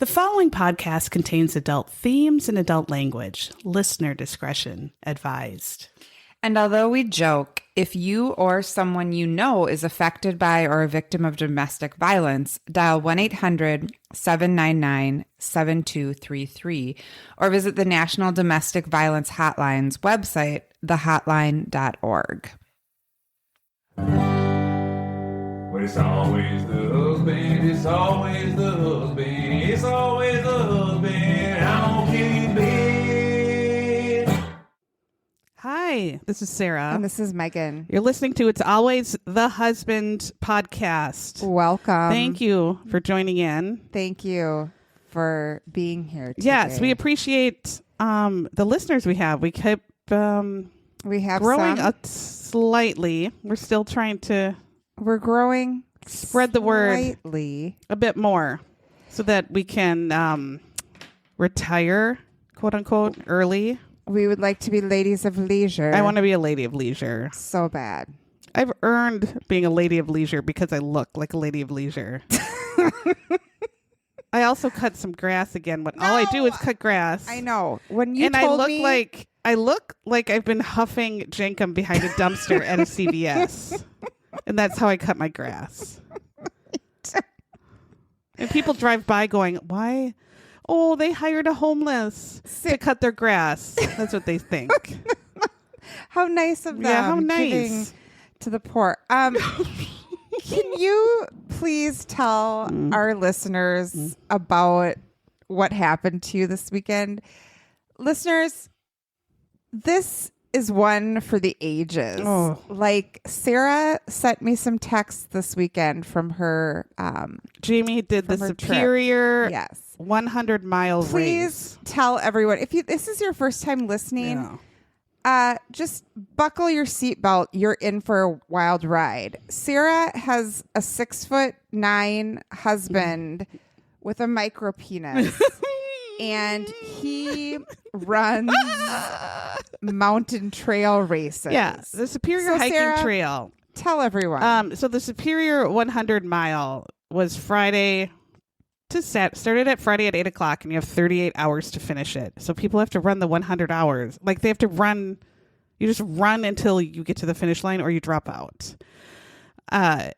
The following podcast contains adult themes and adult language. Listener discretion advised. And although we joke, if you or someone you know is affected by or a victim of domestic violence, dial 1-800-799-7233 or visit the National Domestic Violence Hotline's website, thehotline.org. But it's always the husband, it's always the husband, it's always the husband, I'm gonna kill you, bitch. Hi, this is Sarah. And this is Megan. You're listening to It's Always the Husband podcast. Welcome. Thank you for joining in. Thank you for being here today. Yes, we appreciate the listeners we have. We keep we have growing some. up slightly. We're still trying to We're growing spread the word slightly. a bit more so that we can retire, quote unquote, early. We would like to be ladies of leisure. I want to be a lady of leisure. So bad. I've earned being a lady of leisure because I look like a lady of leisure. I also cut some grass again. When all I do is cut grass. I know. When you and told I look like I've been huffing Jenkum behind a dumpster at a CVS. And that's how I cut my grass. And people drive by going, why? Oh, they hired a homeless to cut their grass. That's what they think. How nice of them. Yeah, how nice. Giving to the poor. Can you please tell our listeners about what happened to you this weekend? Listeners, this is one for the ages. Oh. Like, Sarah sent me some texts this weekend from her Jamie did the her Superior trip. Yes. 100-mile Please race. tell everyone, if this is your first time listening, just buckle your seatbelt. You're in for a wild ride. Sarah has a 6'9" husband with a micro penis. And he runs mountain trail races. Yeah, the Superior hiking Sarah, trail. Tell everyone. So the Superior 100-mile was Friday to started at Friday at 8 o'clock, and you have 38 hours to finish it. So people have to run the 100 hours. Like, they have to run. You just run until you get to the finish line or you drop out.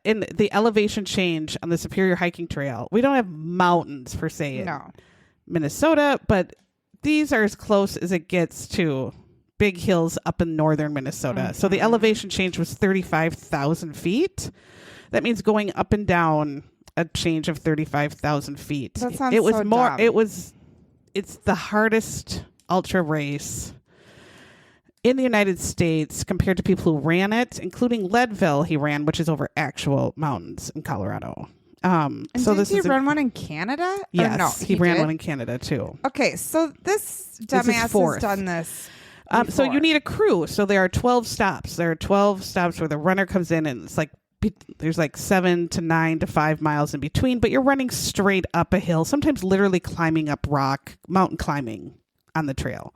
In the elevation change on the Superior hiking trail, we don't have mountains per se in Minnesota, but these are as close as it gets to big hills up in northern Minnesota. Mm-hmm. So the elevation change was 35,000 feet. That means going up and down a change of 35,000 feet. That sounds it was so more. dumb. It's the hardest ultra race in the United States compared to people who ran it, including Leadville. He ran, which is over actual mountains in Colorado. And so did he run one in Canada? Yes, or no, he ran one in Canada too. Okay, so this dumbass has done this. So you need a crew. So there are 12 stops. There are 12 stops where the runner comes in, and it's like there's like 7 to 9 to 5 miles in between, but you're running straight up a hill, sometimes literally climbing up mountain climbing on the trail.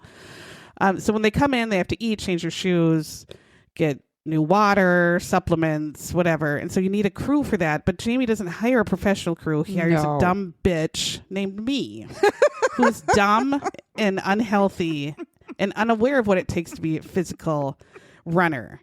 So when they come in, they have to eat, change their shoes, get new water, supplements, whatever. And so you need a crew for that. But Jamie doesn't hire a professional crew. He hires a dumb bitch named me, who's dumb and unhealthy and unaware of what it takes to be a physical runner.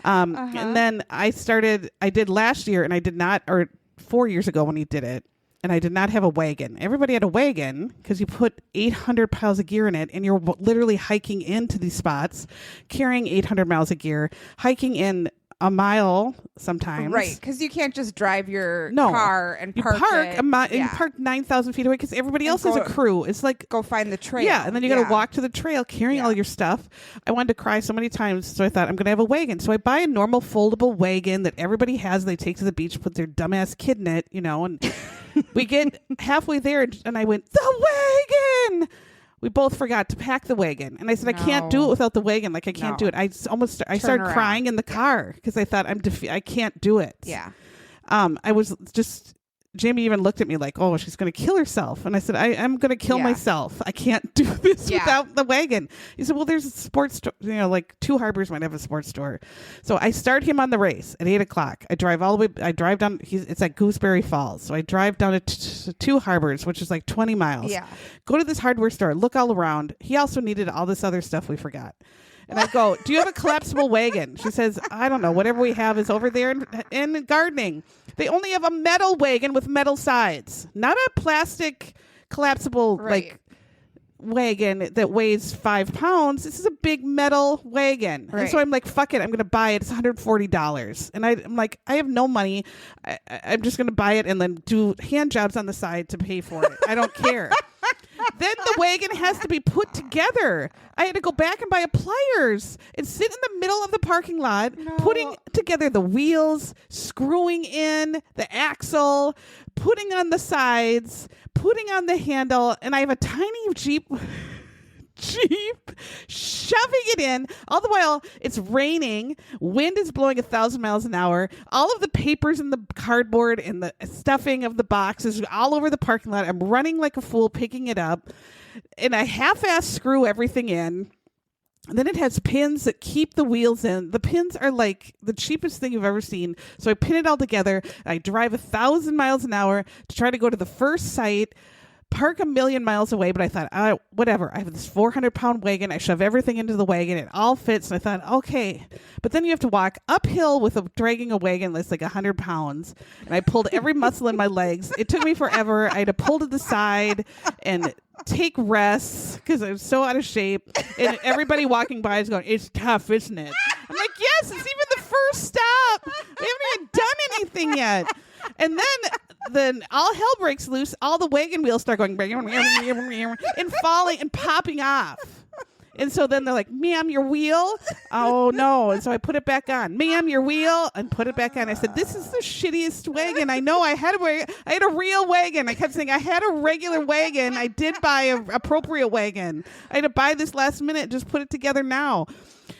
And then I did last year, and I did not, or 4 years ago when he did it, and I did not have a wagon. Everybody had a wagon because you put 800 pounds of gear in it, and you're literally hiking into these spots, carrying 800 miles of gear, hiking in a mile sometimes. Right, because you can't just drive your car and park it. You park 9,000 feet away because everybody else has a crew. It's like, go find the trail. Yeah, and then you got to walk to the trail carrying all your stuff. I wanted to cry so many times, so I thought, I'm going to have a wagon. So I buy a normal foldable wagon that everybody has. They take to the beach, put their dumbass kid in it, and we get halfway there, and I went, the wagon! We both forgot to pack the wagon. And I said, I can't do it without the wagon. Like, I can't do it. I started crying in the car because I thought, I can't do it. Yeah. I was just Jamie even looked at me like, oh, she's going to kill herself. And I said, I'm going to kill myself. I can't do this without the wagon. He said, well, there's a sports store, like Two Harbors might have a sports store. So I start him on the race at 8:00. I drive all the way. I drive down. It's at Gooseberry Falls. So I drive down to Two Harbors, which is like 20 miles. Yeah. Go to this hardware store, look all around. He also needed all this other stuff we forgot. And I go, do you have a collapsible wagon? She says, I don't know. Whatever we have is over there in gardening. They only have a metal wagon with metal sides, not a plastic collapsible like wagon that weighs 5 pounds. This is a big metal wagon. Right. And so I'm like, fuck it. I'm going to buy it. It's $140. And I'm like, I have no money. I'm just going to buy it and then do hand jobs on the side to pay for it. I don't care. Then the wagon has to be put together. I had to go back and buy pliers and sit in the middle of the parking lot, putting together the wheels, screwing in the axle, putting on the sides, putting on the handle. And I have a tiny Jeep, shoving it in. All the while it's raining, wind is blowing 1,000 miles an hour. All of the papers and the cardboard and the stuffing of the boxes all over the parking lot. I'm running like a fool, picking it up, and I half-ass screw everything in. And then it has pins that keep the wheels in. The pins are like the cheapest thing you've ever seen. So I pin it all together. I drive 1,000 miles an hour to try to go to the first site, park 1,000,000 miles away, but I thought, whatever. I have this 400-pound wagon. I shove everything into the wagon. It all fits. And I thought, okay. But then you have to walk uphill with dragging a wagon that's like 100 pounds. And I pulled every muscle in my legs. It took me forever. I had to pull to the side and take rests because I was so out of shape. And everybody walking by is going, it's tough, isn't it? I'm like, yes, it's even the first stop. We haven't even done anything yet. And then all hell breaks loose. All the wagon wheels start going and falling and popping off. And so then they're like, ma'am, your wheel? Oh, no. And so I put it back on. Ma'am, your wheel? And put it back on. I said, this is the shittiest wagon. I know I had a real wagon. I kept saying I had a regular wagon. I did buy an appropriate wagon. I had to buy this last minute. Just put it together now.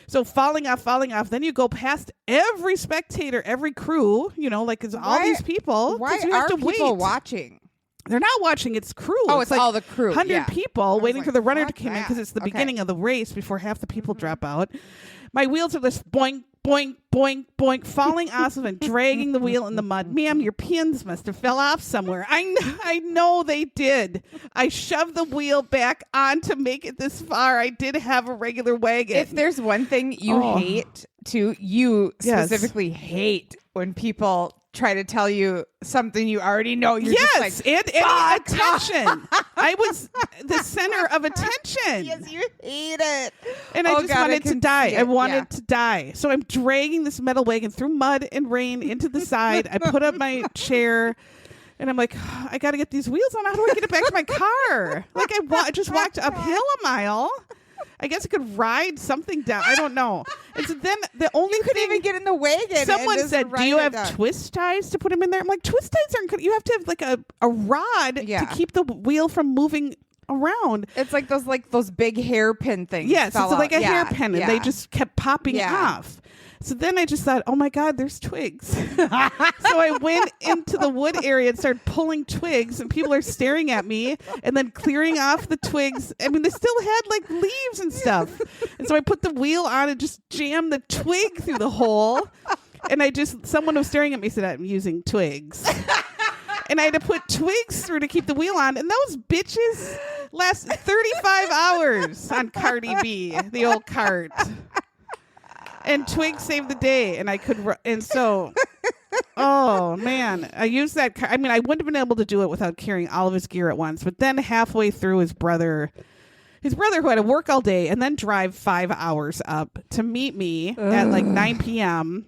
So falling off. Then you go past every spectator, every crew, like it's all these people. Why you have are to people wait. Watching? They're not watching. It's crew. Oh, it's like all the crew. 100 people waiting for the runner to come in because it's the beginning of the race before half the people drop out. My wheels are just boink, boink, boink, boink, falling off and dragging the wheel in the mud. Ma'am, your pins must have fell off somewhere. I know they did. I shoved the wheel back on to make it this far. I did have a regular wagon. If there's one thing you hate, you specifically hate when people try to tell you something you already know. You're just like, and attention. I was the center of attention. Yes, you hate it. And I just wanted to die. I wanted to die. So I'm dragging this metal wagon through mud and rain into the side. I put up my chair. And I'm like, I got to get these wheels on. How do I get it back to my car? Like I just walked uphill a mile. I guess I could ride something down. I don't know. And so then the only you couldn't even get in the wagon. Someone said, "Do you have twist ties to put them in there?" I'm like, twist ties aren't good. You have to have like a rod to keep the wheel from moving around. It's like those big hairpin things. Yes, it's like a hairpin, and they just kept popping off. So then I just thought, oh my God, there's twigs. So I went into the wood area and started pulling twigs, and people are staring at me and then clearing off the twigs. I mean, they still had like leaves and stuff. And so I put the wheel on and just jammed the twig through the hole. And someone was staring at me and said, I'm using twigs. And I had to put twigs through to keep the wheel on. And those bitches last 35 hours on Cardi B, the old cart. And twigs saved the day, and I could, and so, oh man, I used that. I mean, I wouldn't have been able to do it without carrying all of his gear at once. But then halfway through, his brother who had to work all day and then drive 5 hours up to meet me at like 9 p.m.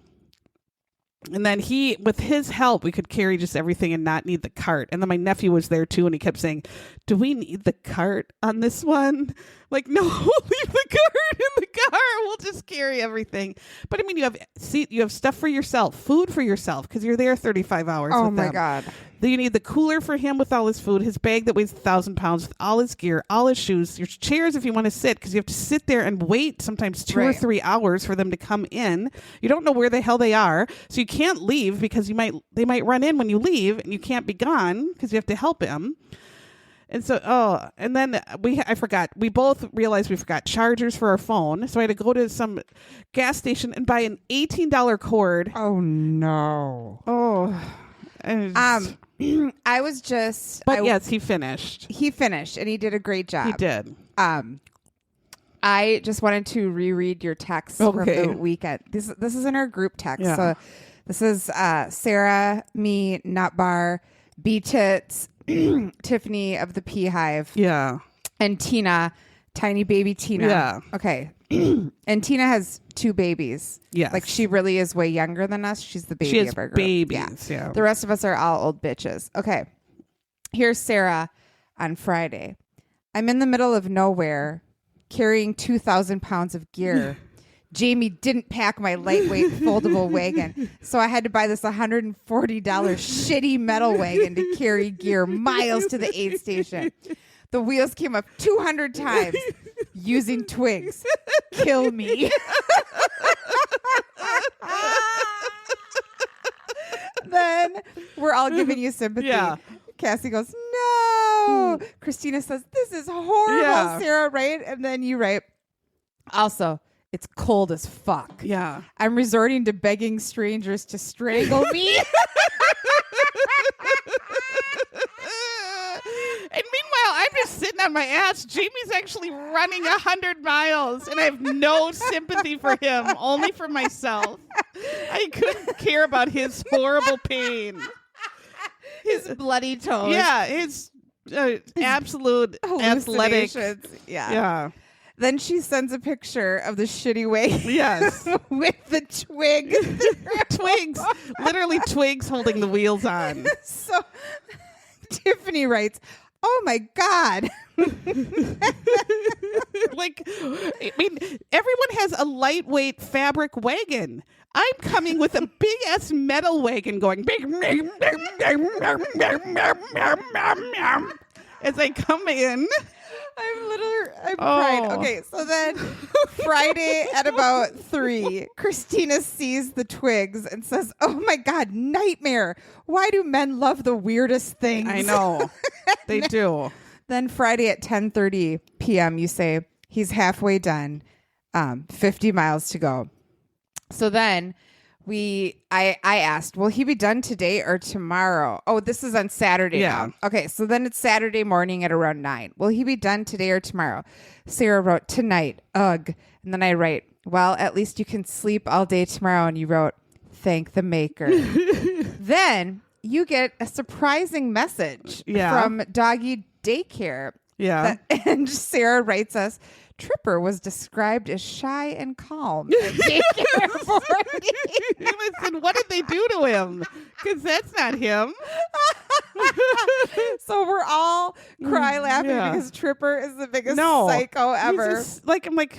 And then with his help, we could carry just everything and not need the cart. And then my nephew was there too, and he kept saying, do we need the cart on this one? Like, no, we'll leave the cart in the car. We'll just carry everything. But I mean, you have stuff for yourself, food for yourself, because you're there 35 hours with them. God. Then you need the cooler for him with all his food, his bag that weighs 1,000 pounds with all his gear, all his shoes, your chairs if you want to sit, because you have to sit there and wait sometimes 2 or 3 hours for them to come in. You don't know where the hell they are, so you can't leave because they might run in when you leave, and you can't be gone because you have to help him. And so, and then I forgot. We both realized we forgot chargers for our phone. So I had to go to some gas station and buy an $18 cord. Oh, no. Oh. I was just... yes, he finished. He finished, and he did a great job. He did. I just wanted to reread your text from the weekend. This is in our group text. Yeah. So this is Sarah, me, Nut Bar, B-Tits, Tiffany of the Pea Hive. Yeah. And Tina, tiny baby Tina. Yeah. Okay. And Tina has 2 babies. Yes. Like, she really is way younger than us. She's the baby of our group. Babies. Yeah. The rest of us are all old bitches. Okay. Here's Sarah on Friday. I'm in the middle of nowhere carrying 2,000 pounds of gear. Jamie didn't pack my lightweight foldable wagon, so I had to buy this $140 shitty metal wagon to carry gear miles to the aid station. The wheels came up 200 times using twigs. Kill me. Then we're all giving you sympathy. Yeah. Cassie goes, no. Christina says, this is horrible, Yeah. Sarah, right? And then you write, also, it's cold as fuck. Yeah. I'm resorting to begging strangers to strangle me. And meanwhile, I'm just sitting on my ass. Jamie's actually running 100 miles, and I have no sympathy for him, only for myself. I couldn't care about his horrible pain. His bloody toes. Yeah, his absolute athletic. Hallucinations. Yeah. Yeah. Then she sends a picture of the shitty wagon. Yes. With the twigs. Twigs. Literally twigs holding the wheels on. So Tiffany writes, oh my God. Like, I mean, everyone has a lightweight fabric wagon. I'm coming with a big ass metal wagon going as I come in. I'm crying. Okay, so then Friday at about 3, Christina sees the twigs and says, oh my God, nightmare. Why do men love the weirdest things? I know. They do. Then Friday at 10:30 p.m., you say, he's halfway done, 50 miles to go. So then I asked, will he be done today or tomorrow? Oh, this is on Saturday Yeah. now. Okay, so then it's Saturday morning at around 9. Will he be done today or tomorrow? Sarah wrote, tonight. Ugh. And then I write, well, at least you can sleep all day tomorrow. And you wrote, thank the maker. Then you get a surprising message from Doggy Daycare. Yeah. And Sarah writes us, Tripper was described as shy and calm. Listen, what did they do to him? Because that's not him. So we're all cry laughing because Tripper is the biggest psycho ever. I'm like,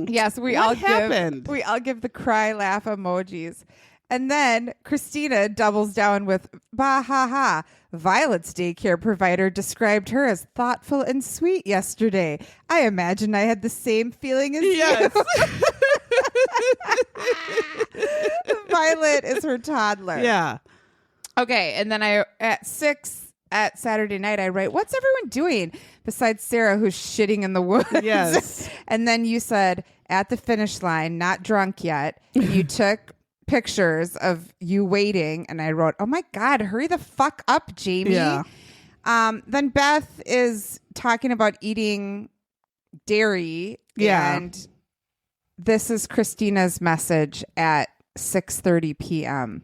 Yes, we what all happened? give the cry laugh emojis. And then Christina doubles down with, bah ha ha. Violet's daycare provider described her as thoughtful and sweet yesterday. I imagine I had the same feeling as you. Violet is her toddler. Yeah. Okay, and then at 6 at Saturday night, I write, what's everyone doing besides Sarah, who's shitting in the woods? Yes. And then you said, at the finish line, not drunk yet. And you took pictures of you waiting, and I wrote, oh my God, hurry the fuck up, Jamie. Yeah. Then Beth is talking about eating dairy. Yeah. And this is Christina's message at 6:30 p.m.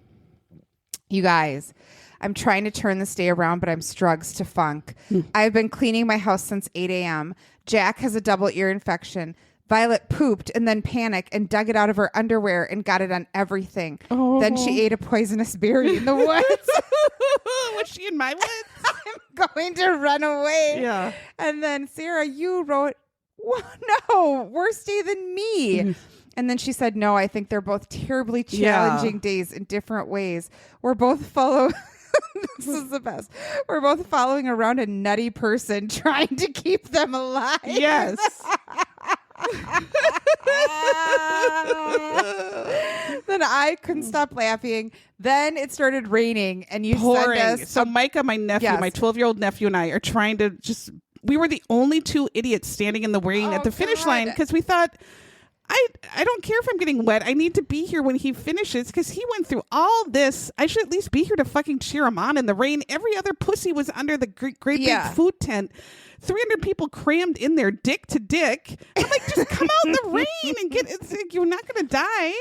You guys, I'm trying to turn this day around, but I'm struggles to funk. I've been cleaning my house since 8 a.m. Jack has a double ear infection. Violet pooped and then panicked and dug it out of her underwear and got it on everything. Oh. Then she ate a poisonous berry in the woods. Was she in my woods? I'm going to run away. Yeah. And then Sarah, you wrote, no, worse day than me. And then she said, no, I think they're both terribly challenging days in different ways. We're both full This is the best. We're both following around a nutty person trying to keep them alive. Yes. Then I couldn't stop laughing. Then it started raining, and you Pouring. sent us. So Micah, my nephew, Yes. my 12-year-old nephew, and I are trying to just. We were the only two idiots standing in the rain at the finish line because we thought, I don't care if I'm getting wet. I need to be here when he finishes because he went through all this. I should at least be here to fucking cheer him on in the rain. Every other pussy was under the great big food tent. 300 people crammed in there, dick to dick. I'm like, just come out in the rain and get. It's like, you're not going to die.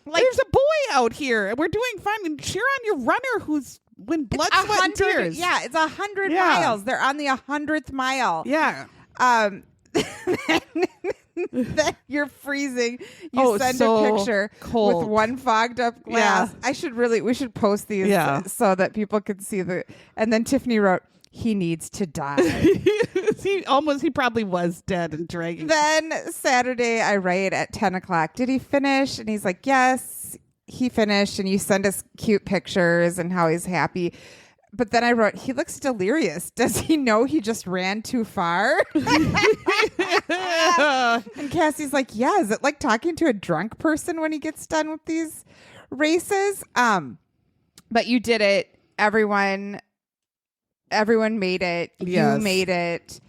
Like, there's a boy out here, and we're doing fine. And cheer on your runner who's when blood, sweat, and tears. Yeah, it's 100 miles. They're on the 100th mile. Yeah. Then you're freezing. You send so a picture cold. with one fogged up glass. Yeah. We should post these so that people could see the. And then Tiffany wrote, "He needs to die." he probably was dead and dragging. Then Saturday, I write at 10 o'clock. Did he finish? And he's like, yes, he finished. And you send us cute pictures and how he's happy. But then I wrote, he looks delirious. Does he know he just ran too far? And Cassie's like, yeah, is it like talking to a drunk person when he gets done with these races? But you did it. Everyone made it. Yes. You made it.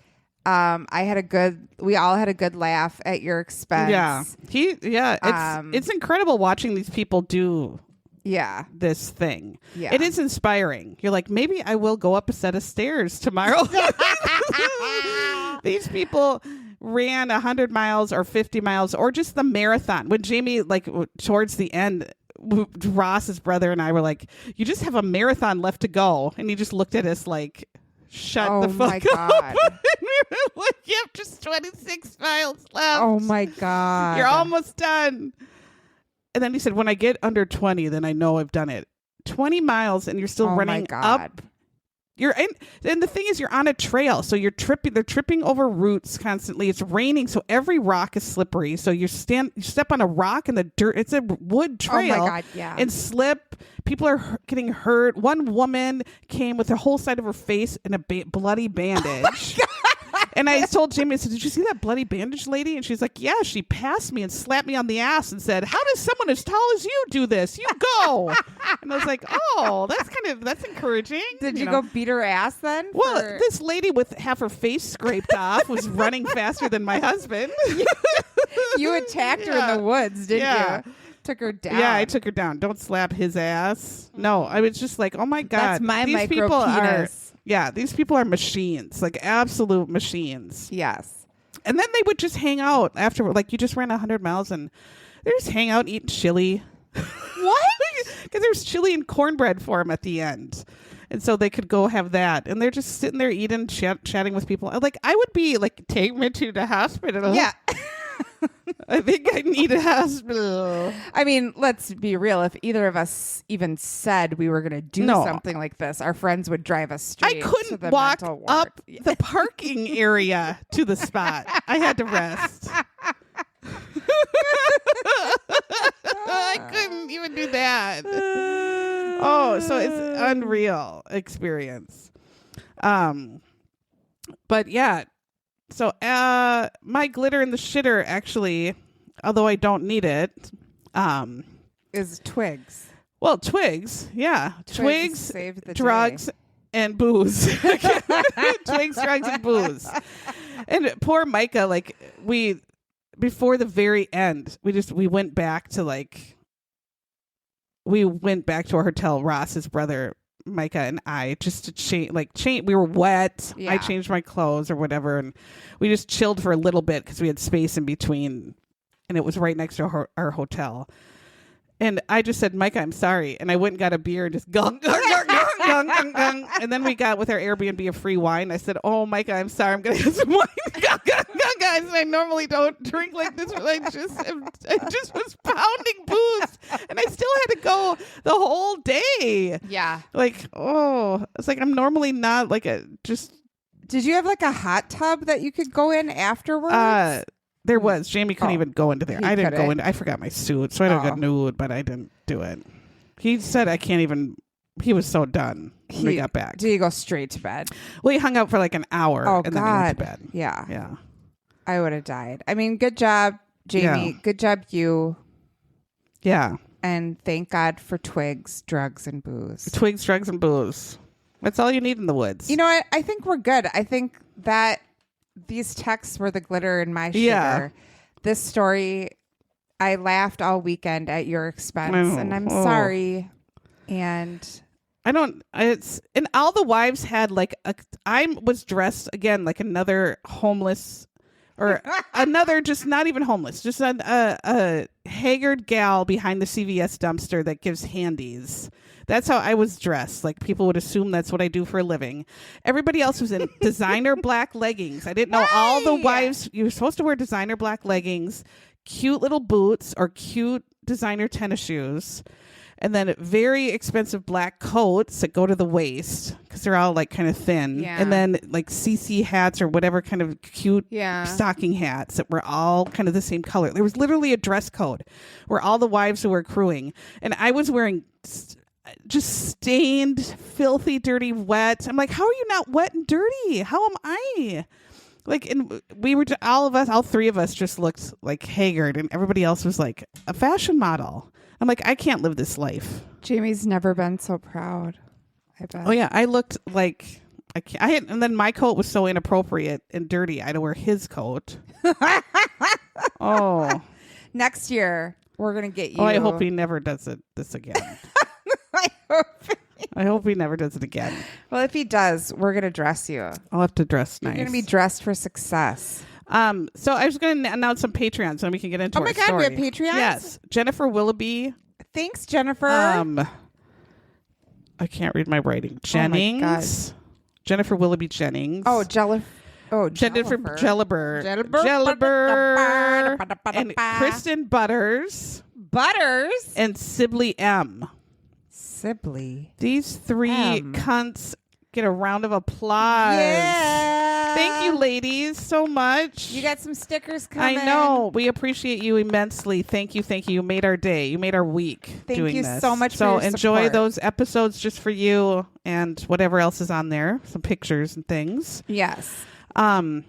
We all had a good laugh at your expense. Yeah. It's incredible watching these people do this thing. Yeah. It is inspiring. You're like, maybe I will go up a set of stairs tomorrow. These people ran 100 miles or 50 miles or just the marathon. When Jamie, like towards the end, Ross's brother and I were like, you just have a marathon left to go. And he just looked at us like, shut the fuck up. And we were like, yep, just 26 miles left. Oh my God. You're almost done. And then he said, when I get under 20, then I know I've done it. 20 miles and you're still running up. And the thing is, you're on a trail. So they're tripping over roots constantly. It's raining. So every rock is slippery. So you step on a rock in the dirt. It's a wood trail. Oh my God, yeah. And slip. People are getting hurt. One woman came with the whole side of her face in a bloody bandage. And I told Jamie, I said, did you see that bloody bandage lady? And she's like, yeah, she passed me and slapped me on the ass and said, how does someone as tall as you do this? You go. And I was like, oh, that's encouraging. Did you go beat her ass then? Well, this lady with half her face scraped off was running faster than my husband. You attacked her in the woods, didn't you? Took her down. Yeah, I took her down. Don't slap his ass. No, I was just like, oh my God. That's my these micro people penis. These people are machines, like absolute machines. Yes. And then they would just hang out after, like you just ran 100 miles and they just hang out eating chili. What? Because there's chili and cornbread for them at the end. And so they could go have that. And they're just sitting there eating, chatting with people. Like, I would be like, take me to the hospital. Yeah. I think I need a hospital. I mean, let's be real. If either of us even said we were going to do something like this, our friends would drive us straight. I to couldn't the walk mental ward. up the parking area to the spot. I had to rest. I couldn't even do that. Oh, so it's unreal experience. But yeah. So my glitter in the shitter actually, although I don't need it, is twigs. Well, twigs, yeah. Twigs saved the drugs, day. And booze. Twigs, drugs, and booze. And poor Micah, like before the very end, we went back to our hotel, Ross's brother, Micah and I, just to change. We were wet. Yeah. I changed my clothes or whatever, and we just chilled for a little bit because we had space in between, and it was right next to our hotel. And I just said, Micah, I'm sorry. And I went and got a beer and just gung, gung, gung, gung, gung, gung, gung. And then we got with our Airbnb a free wine. I said, oh, Micah, I'm sorry. I'm going to have some wine. Gung, gung, gung, guys. And I normally don't drink like this, but I just was pounding booze. And I still had to go the whole day. Yeah. It's like I'm normally not Did you have like a hot tub that you could go in afterwards? There was. Jamie couldn't even go into there. I didn't go in. I forgot my suit, so I didn't go nude, but I didn't do it. He said I can't even he was so done when we got back. Did he go straight to bed? Well, he hung out for like an hour. Oh, and God. then he went to bed. Yeah. Yeah. I would have died. I mean, good job, Jamie. Yeah. Good job, you. Yeah. And thank God for twigs, drugs, and booze. Twigs, drugs, and booze. That's all you need in the woods. You know what? I think we're good. I think that these texts were the glitter in my sugar. Yeah. This story, I laughed all weekend at your expense, and I'm sorry. And and all the wives had like I was dressed again like another homeless or another just not even homeless, just a haggard gal behind the CVS dumpster that gives handies. That's how I was dressed. Like people would assume that's what I do for a living. Everybody else was in designer black leggings. I didn't know all the wives. You were supposed to wear designer black leggings, cute little boots or cute designer tennis shoes. And then very expensive black coats that go to the waist because they're all like kind of thin. Yeah. And then like CC hats or whatever kind of cute stocking hats that were all kind of the same color. There was literally a dress code where all the wives who were crewing. And I was wearing just stained, filthy, dirty, wet. I'm like, how are you not wet and dirty? How am I? Like, and we were all three of us just looked like haggard, and everybody else was like a fashion model. I'm like, I can't live this life. Jamie's never been so proud. I bet. Oh yeah, I looked like and then my coat was so inappropriate and dirty. I had to wear his coat. Oh, next year we're gonna get you. Oh, I hope he never does this again. I hope he never does it again. Well, if he does, we're gonna dress you. I'll have to dress nice. You're gonna be dressed for success. So I was going to announce some Patreons, so we can get into our story. Oh my God, we have Patreons? Yes, Jennifer Willoughby. Thanks, Jennifer. I can't read my writing. Jennings. Jennifer Willoughby Jennings. Jennifer Jelliber. And Kristen Butters. And Sibley M. These three cunts get a round of applause. Yeah. Thank you, ladies, so much. You got some stickers coming. I know. We appreciate you immensely. Thank you. Thank you. You made our day. You made our week doing this. Thank you so much for your enjoy support. those episodes just for you and whatever else is on there. Some pictures and things. Yes. All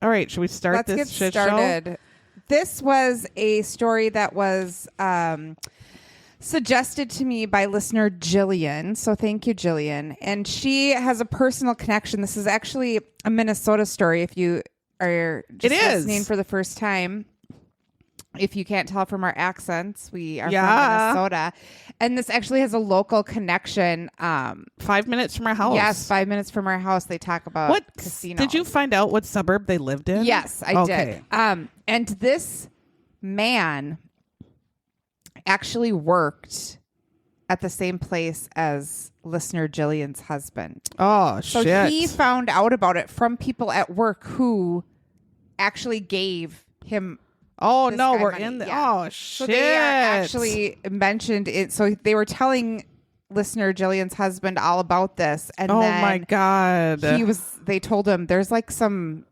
right. Should we start Let's this get shit started. show? This was a story that was suggested to me by listener Jillian. So thank you, Jillian. And she has a personal connection. This is actually a Minnesota story if you are just listening for the first time. If you can't tell from our accents, we are from Minnesota. And this actually has a local connection. 5 minutes from our house. Yes, 5 minutes from our house. They talk about casinos. Did you find out what suburb they lived in? Yes, I did. And this man actually worked at the same place as listener Jillian's husband. Oh, shit. So he found out about it from people at work who actually gave him Oh, no, we're money. in the... Yeah. Oh, shit. So they are actually mentioned it. So they were telling listener Jillian's husband all about this. And then my God. They told him there's like some,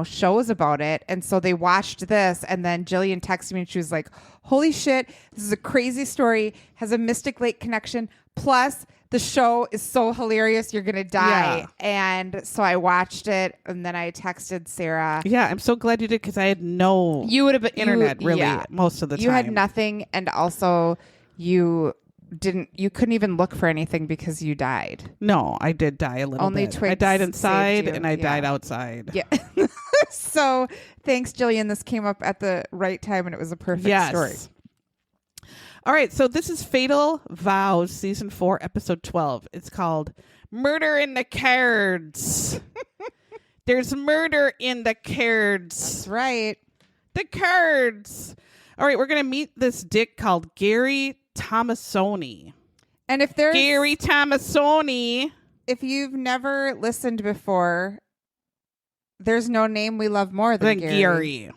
shows about it. And so they watched this. And then Jillian texted me and she was like, holy shit, this is a crazy story, has a Mystic Lake connection. Plus, the show is so hilarious, you're going to die. Yeah. And so I watched it and then I texted Sarah. Yeah, I'm so glad you did because I had no internet most of the time. You had nothing. And also you couldn't even look for anything because you died. No, I did die a little bit. Twigs I died inside and I Yeah. died outside. Yeah. So thanks, Jillian. This came up at the right time and it was a perfect story. All right, so this is Fatal Vows, Season 4, Episode 12. It's called Murder in the Cards. There's murder in the cards. That's right. The cards. All right, we're going to meet this dick called Gary Tomassoni. And if there's... Gary Tomassoni. If you've never listened before, there's no name we love more than Gary.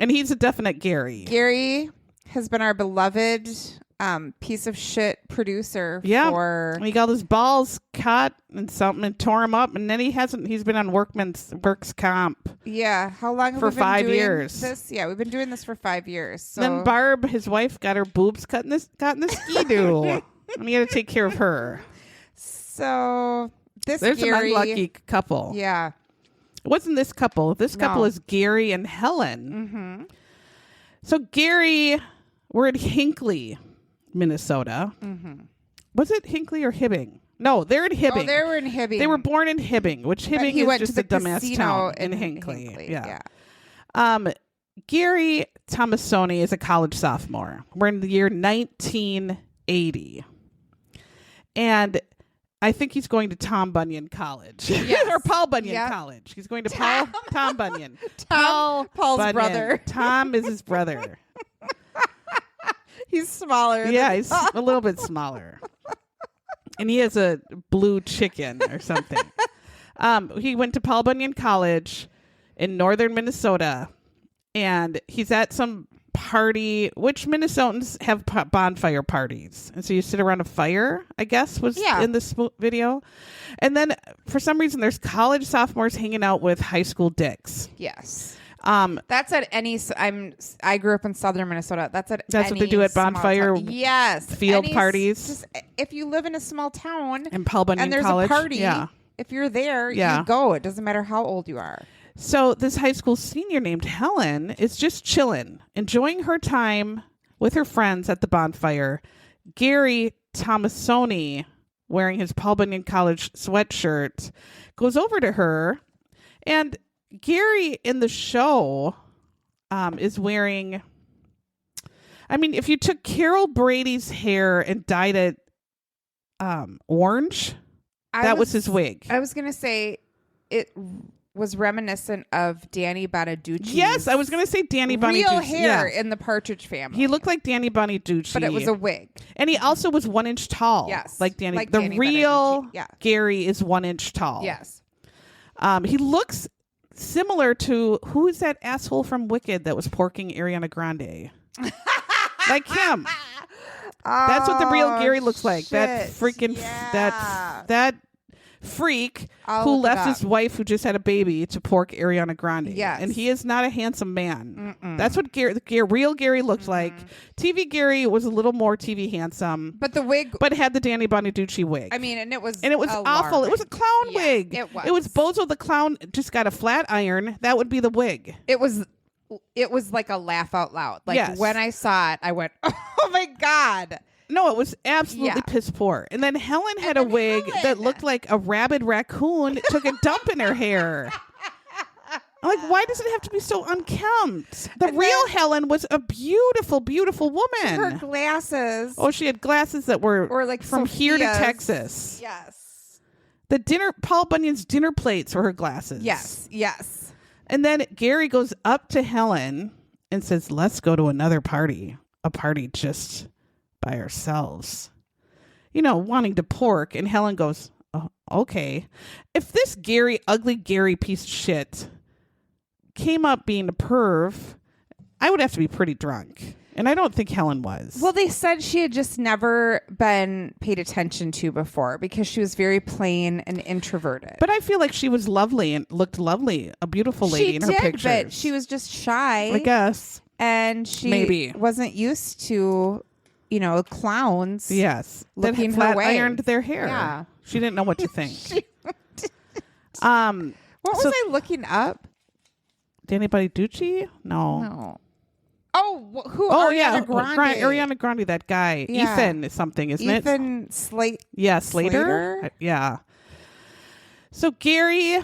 And he's a definite Gary. Gary has been our beloved piece of shit producer for... He got his balls cut and something and tore him up, and then he's been on Works Comp. Yeah. How long have for we been 5 doing years. This? Yeah, we've been doing this for 5 years. So. Then Barb, his wife, got her boobs cut in the ski-doo. And he had to take care of her. So this There's Gary, an unlucky couple. Yeah. It wasn't this couple. This couple No. is Gary and Helen. Mm-hmm. So Gary, we're in Hinckley, Minnesota. Mm-hmm. Was it Hinckley or Hibbing? No, they're in Hibbing. Oh, they were in Hibbing. They were born in Hibbing, which But Hibbing he is went just to a the dumbass casino town in in Hinckley. Yeah. Gary Tomassoni is a college sophomore. We're in the year 1980. And I think he's going to Tom Bunyan College. Yes. Or Paul Bunyan Yep. College. He's going to Tom Bunyan. Paul's Bunyan. brother. Tom is his brother. He's smaller. Yeah, than he's a little bit smaller. And he has a blue chicken or something. He went to Paul Bunyan College in northern Minnesota, and he's at some party, which Minnesotans have bonfire parties. And so you sit around a fire, I guess, was in this video. And then for some reason, there's college sophomores hanging out with high school dicks. Yes. That's at any. I grew up in southern Minnesota. That's what they do at bonfire. Yes, field parties. Just, if you live in a small town and Paul Bunyan and there's College, a party, if you're there, you go. It doesn't matter how old you are. So this high school senior named Helen is just chilling, enjoying her time with her friends at the bonfire. Gary Tomassoni, wearing his Paul Bunyan College sweatshirt, goes over to her, and Gary in the show is wearing, I mean, if you took Carol Brady's hair and dyed it orange, that was his wig. I was going to say it was reminiscent of Danny Bonaducci. Yes, I was going to say Danny Bonaducci. Real hair in the Partridge Family. He looked like Danny Bonaducci. But it was a wig. And he also was 1 inch tall. Yes. Like Danny. Like the Danny real Bonaducci. Gary is 1 inch tall. Yes. He looks similar to, who is that asshole from Wicked that was porking Ariana Grande? Like him. That's what the real Gary looks like. Shit. That freaking that freak who left his wife, who just had a baby, to pork Ariana Grande. Yes. And he is not a handsome man. That's what real Gary looked like. TV Gary was a little more TV handsome. But the wig, but had the Danny Bonaducci wig. I mean, and it was awful. large. It was a clown wig. It was Bozo the clown just got a flat iron. That would be the wig. It was like a laugh out loud. Like Yes. when I saw it, I went, "Oh my God." No, it was absolutely piss poor. And then Helen had a wig that looked like a rabid raccoon took a dump in her hair. I'm like, why does it have to be so unkempt? The real Helen was a beautiful, beautiful woman. Her glasses. Oh, she had glasses that were like from here to Texas. Yes. Paul Bunyan's dinner plates were her glasses. Yes. Yes. And then Gary goes up to Helen and says, let's go to another party. A party just by ourselves. You know, wanting to pork. And Helen goes, oh, okay. If this ugly Gary piece of shit came up being a perv, I would have to be pretty drunk. And I don't think Helen was. Well, they said she had just never been paid attention to before because she was very plain and introverted. But I feel like she was lovely and looked lovely. A beautiful lady in her pictures. But she was just shy. I guess. And she wasn't used to, clowns. Yes. Looking that flat her way. ironed their hair. Yeah. She didn't know what to think. What was I looking up? Danny Bonaducci? No. Oh, who? Oh, Ariana Grande. Ariana Grande, that guy. Yeah. Ethan something, isn't it? Ethan Slate. Yeah, Slater? Yeah. So Gary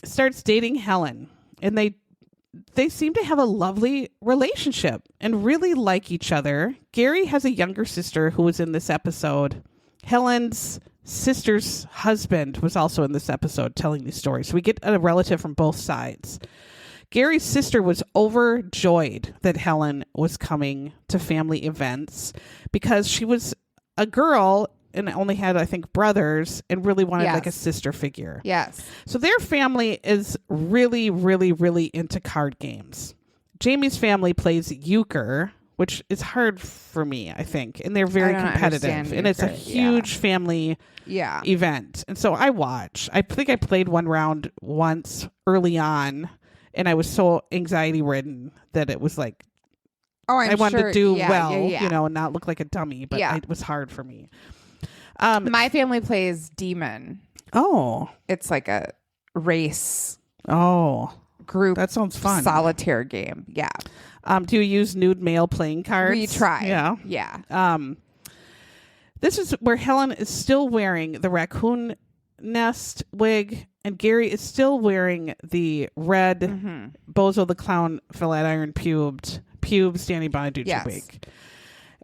starts dating Helen, and they seem to have a lovely relationship and really like each other. Gary has a younger sister who was in this episode. Helen's sister's husband was also in this episode telling these stories. So we get a relative from both sides. Gary's sister was overjoyed that Helen was coming to family events because she was a girl and only had, I think, brothers and really wanted like a sister figure. Yes. So their family is really, really, really into card games. Jamie's family plays euchre, which is hard for me, I think. And they're very competitive. And it's a huge family event. And so I watch. I think I played one round once early on. And I was so anxiety ridden that it was like, I wanted to do well, and not look like a dummy, but it was hard for me. My family plays Demon. Oh. It's like a race group. That sounds fun. Solitaire game. Yeah. Do you use nude male playing cards? We try. Yeah. Yeah. This is where Helen is still wearing the raccoon nest wig, and Gary is still wearing the red Bozo the Clown flat iron pubes Danny Bonaduce wig.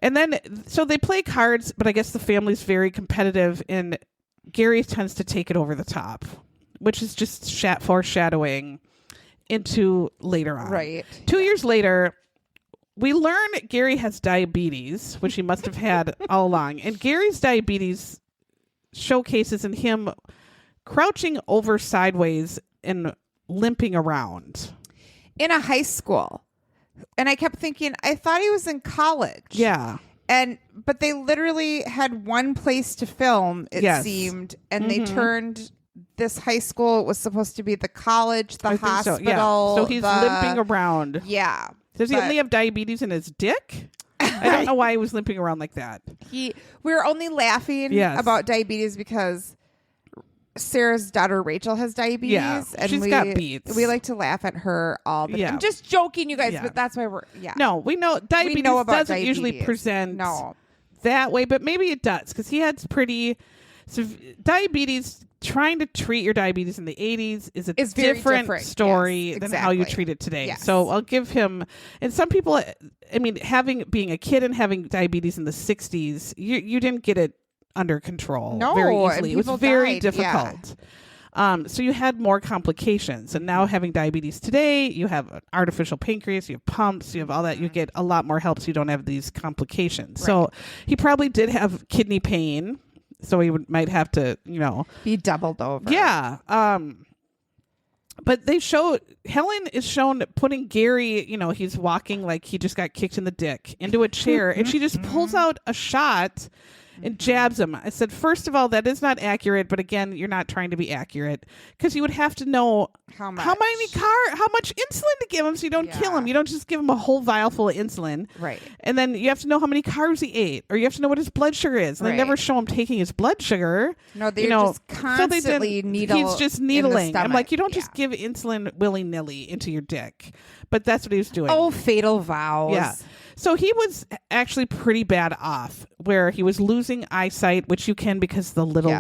And then, so they play cards, but I guess the family's very competitive, and Gary tends to take it over the top, which is just foreshadowing into later on. Right. 2 years later, we learn Gary has diabetes, which he must have had all along. And Gary's diabetes showcases in him crouching over sideways and limping around. In a high school. And I kept thinking, I thought he was in college. Yeah. But they literally had one place to film, it seemed. And they turned this high school. It was supposed to be the college, the hospital. So, yeah. So he's limping around. Yeah. Does he only have diabetes in his dick? I don't know why he was limping around like that. We were only laughing about diabetes because Sarah's daughter Rachel has diabetes. Yeah, and she's got beats. We like to laugh at her all the time. I'm just joking, you guys, but that's why we're No, we know diabetes doesn't usually present that way, but maybe it does because he had pretty diabetes. Trying to treat your diabetes in the 80s is a different story than how you treat it today. Yes. So I'll give him, and some people, I mean, being a kid and having diabetes in the 60s, you didn't get it under control very easily. It was very difficult. Yeah. So you had more complications. And now having diabetes today, you have an artificial pancreas, you have pumps, you have all that. You get a lot more help so you don't have these complications. Right. So he probably did have kidney pain. So he might have to, be doubled over. Yeah. But Helen is shown putting Gary, he's walking like he just got kicked in the dick into a chair, and she just pulls out a shot and jabs him. I said, first of all, that is not accurate, but again, you're not trying to be accurate because you would have to know how much insulin to give him so you don't kill him. You don't just give him a whole vial full of insulin. Right. And then you have to know how many carbs he ate, or you have to know what his blood sugar is. And they never show him taking his blood sugar. No, they're just constantly needling. He's just needling. I'm like, you don't just give insulin willy-nilly into your dick. But that's what he was doing. Oh, fatal vows. Yeah. So he was actually pretty bad off, where he was losing eyesight, which you can because the little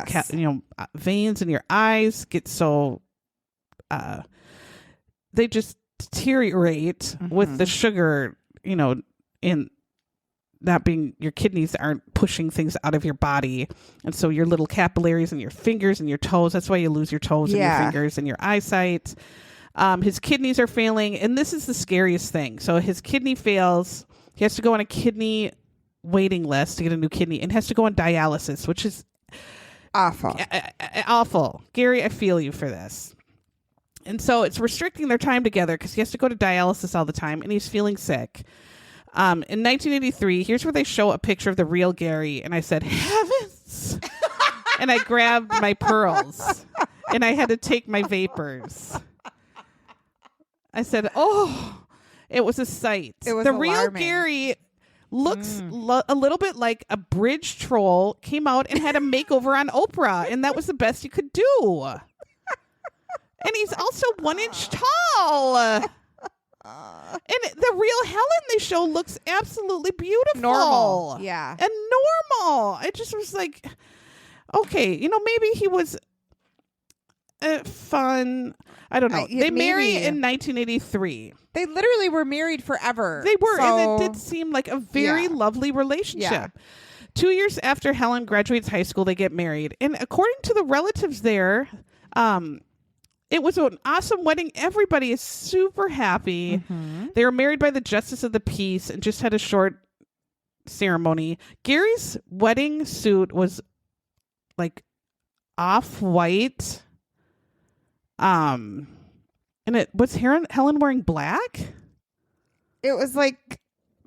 veins in your eyes get so they just deteriorate with the sugar, in that being your kidneys aren't pushing things out of your body, and so your little capillaries in your fingers and your toes. That's why you lose your toes and your fingers and your eyesight. His kidneys are failing, and this is the scariest thing. So his kidney fails. He has to go on a kidney waiting list to get a new kidney and has to go on dialysis, which is awful. Awful. Gary, I feel you for this. And so it's restricting their time together because he has to go to dialysis all the time, and he's feeling sick. In 1983, here's where they show a picture of the real Gary, and I said, heavens! And I grabbed my pearls, and I had to take my vapors. I said, oh... It was a sight. It was the alarming. Real Gary looks a little bit like a bridge troll came out and had a makeover on Oprah, and that was the best you could do. And he's also 1 inch tall. And the real Helen they show looks absolutely beautiful. Normal. Yeah. And normal. I just was like, okay, maybe he was fun. I don't know. They marry in 1983. They literally were married forever. They were, and it did seem like a very lovely relationship. Yeah. 2 years after Helen graduates high school, they get married. And according to the relatives there, it was an awesome wedding. Everybody is super happy. They were married by the Justice of the Peace and just had a short ceremony. Gary's wedding suit was like off-white. And it was Helen wearing black? It was like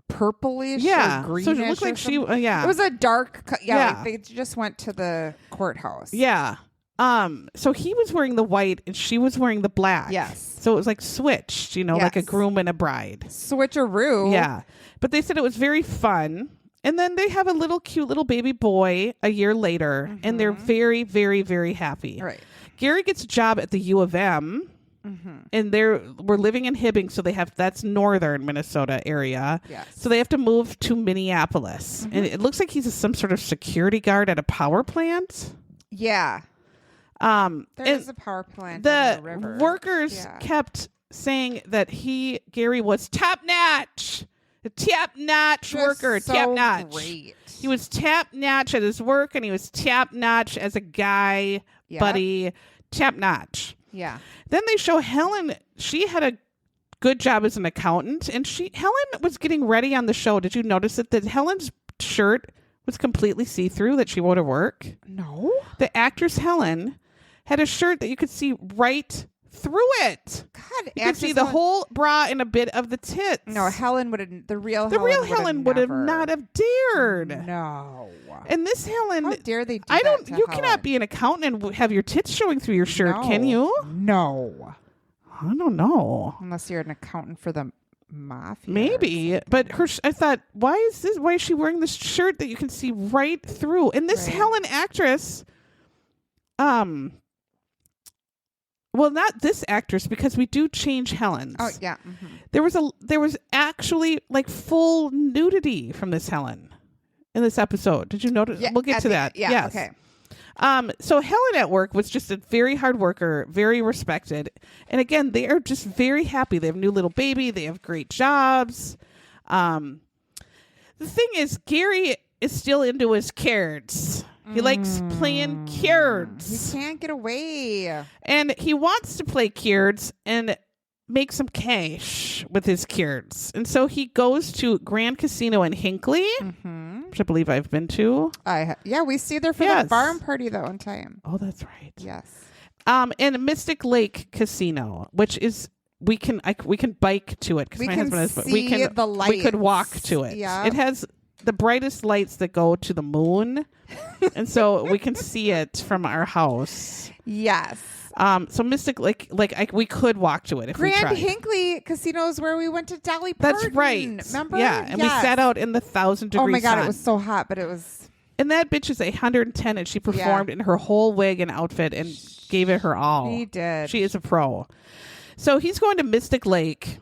purplish or greenish. So it looked like she, It was a dark, like they just went to the courthouse. Yeah. So he was wearing the white and she was wearing the black. Yes. So it was like switched, like a groom and a bride. Switcheroo. Yeah. But they said it was very fun. And then they have a cute little baby boy a year later, and they're very, very, very happy. Right. Gary gets a job at the U of M, and we're living in Hibbing, so that's northern Minnesota area. Yes. So they have to move to Minneapolis, and it looks like he's some sort of security guard at a power plant. Yeah. There is a power plant on the river. Workers kept saying that Gary was top notch. A top-notch worker, so top-notch. Great. He was top-notch at his work, and he was top-notch as a guy, buddy, top-notch. Yeah. Then they show Helen. She had a good job as an accountant, and Helen was getting ready on the show. Did you notice that Helen's shirt was completely see-through that she wore to work? No. The actress Helen had a shirt that you could see right through it. God, you could see the whole bra and a bit of the tits. No, Helen would have. The real Helen would have not have dared. No. And this Helen, how dare they? You cannot be an accountant and have your tits showing through your shirt, can you? No. I don't know. Unless you're an accountant for the mafia. Maybe, but I thought, why is she wearing this shirt that you can see right through? And this Helen actress, well, not this actress, because we do change Helens. Oh yeah. There was actually like full nudity from this Helen in this episode. Did you notice? Yeah, we'll get to that. Yeah. Yes. Okay. So Helen at work was just a very hard worker, very respected. And again, they are just very happy. They have a new little baby. They have great jobs. The thing is, Gary is still into his cards. He likes playing cards. He can't get away. And he wants to play cards and make some cash with his cards. And so he goes to Grand Casino in Hinckley, which I believe I've been to. Yeah, we see there for the farm party that one time. Oh, that's right. Yes. And Mystic Lake Casino, which is we can bike to it because my husband has. We could walk to it. Yeah. It has the brightest lights that go to the moon, and so we can see it from our house. Yes. So Mystic Lake, we could walk to it if we tried. Grand Hinckley Casino is where we went to Dolly Parton. That's right. Remember? Yeah, and we sat out in the 1,000-degree sun. Oh my God, it was so hot, but it was. And that bitch is 110, and she performed in her whole wig and outfit and gave it her all. She did. She is a pro. So he's going to Mystic Lake,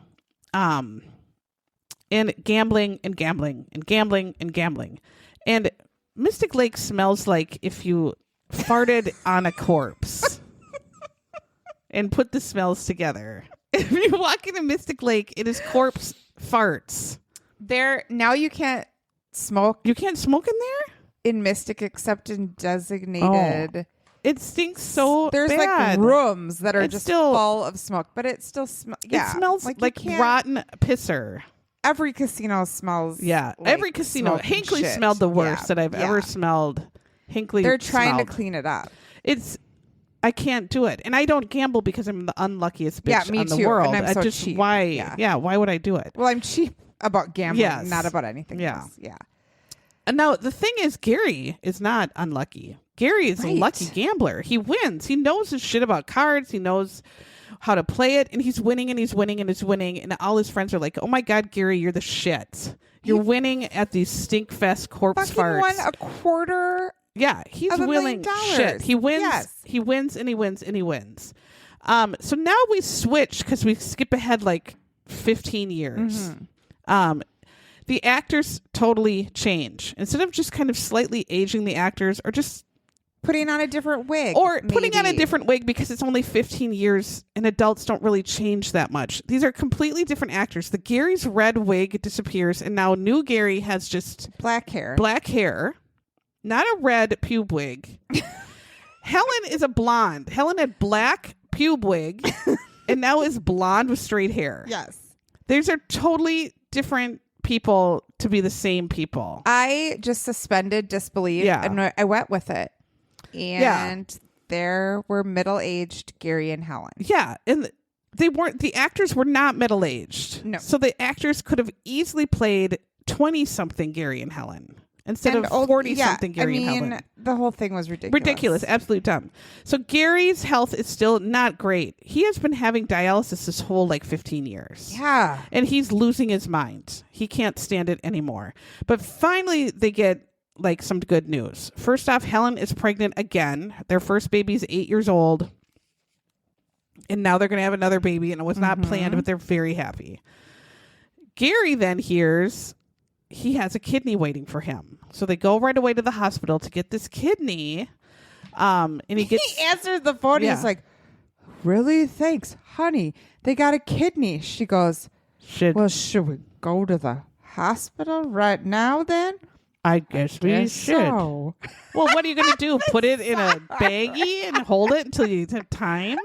and gambling and gambling and gambling and gambling. And Mystic Lake smells like if you farted on a corpse and put the smells together. If you walk into Mystic Lake, it is corpse farts. Now you can't smoke. You can't smoke in there? In Mystic except in designated. Oh. It stinks so There's bad. like rooms that are It's just still- full of smoke, but it still smells. Yeah, It smells you like can't- rotten pisser. Every casino smells. Yeah, like every casino. smoke and Hinckley shit. smelled the worst Yeah, that I've ever smelled. Hinckley. They're trying smelled. to clean it up. I can't do it, and I don't gamble because I'm the unluckiest bitch me in the too, world. and I'm so cheap. Why? Yeah, why would I do it? Well, I'm cheap about gambling, Yes. not about anything Yeah. else. Yeah. And now the thing is, Gary is not unlucky. Gary is a lucky gambler. He wins. He knows his shit about cards. He knows how to play it, and he's winning and he's winning and he's winning. And all his friends are like, "Oh my God, Gary, you're the shit. You're winning at these stinkfest corpse Fucking farts." won a quarter. Yeah, he's of $1 winning million. shit. He wins. Yes. He wins and he wins and he wins. So now we switch because we skip ahead like 15 years. The actors totally change. Instead of just kind of slightly aging the actors or just Putting on a different wig. or putting on a maybe. different wig because it's only 15 years and adults don't really change that much. These are completely different actors. The Gary's red wig disappears and now new Gary has just black hair. black hair, not a red pube wig. Helen is a blonde. Helen had black pube wig and now is blonde with straight hair. Yes. These are totally different people to be the same people. I just suspended disbelief and I went with it. And there were middle-aged Gary and Helen. Yeah, and the actors were not middle-aged. No. So the actors could have easily played 20-something Gary and Helen. instead of 40-something Gary and Helen. The whole thing was ridiculous. Ridiculous. Absolute dumb. So Gary's health is still not great. He has been having dialysis his whole 15 years. Yeah. And he's losing his mind. He can't stand it anymore. But finally they get some good news. First off, Helen is pregnant again. Their first baby's 8 years old. And now they're going to have another baby, and it was not planned, but they're very happy. Gary then hears he has a kidney waiting for him. So they go right away to the hospital to get this kidney. And he answers the phone. Yeah. He's like, really? Thanks, honey. They got a kidney. She goes, should we go to the hospital right now then? I guess we should. So. Well, what are you going to do? Put it in a baggie and hold it until you have time?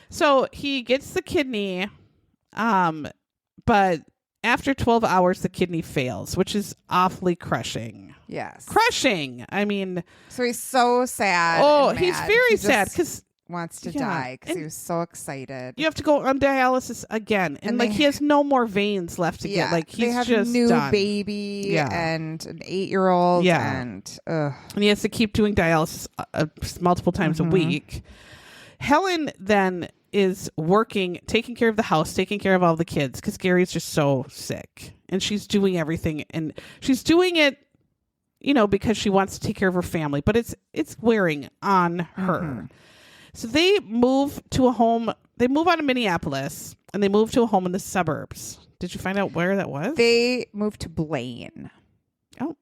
So he gets the kidney, but after 12 hours, the kidney fails, which is awfully crushing. Yes. Crushing. I mean. So he's so sad. Oh, and he's mad. very sad because wants to die because he was so excited. You have to go on dialysis again, and he has no more veins left to get. He's they have just a new done. baby and an 8-year-old. And he has to keep doing dialysis multiple times a week. Helen then is working, taking care of the house, taking care of all the kids because Gary's just so sick, and she's doing everything, and she's doing it, because she wants to take care of her family, but it's wearing on her. So they move to a home. They move out of Minneapolis and they move to a home in the suburbs. Did you find out where that was? They moved to Blaine. Oh.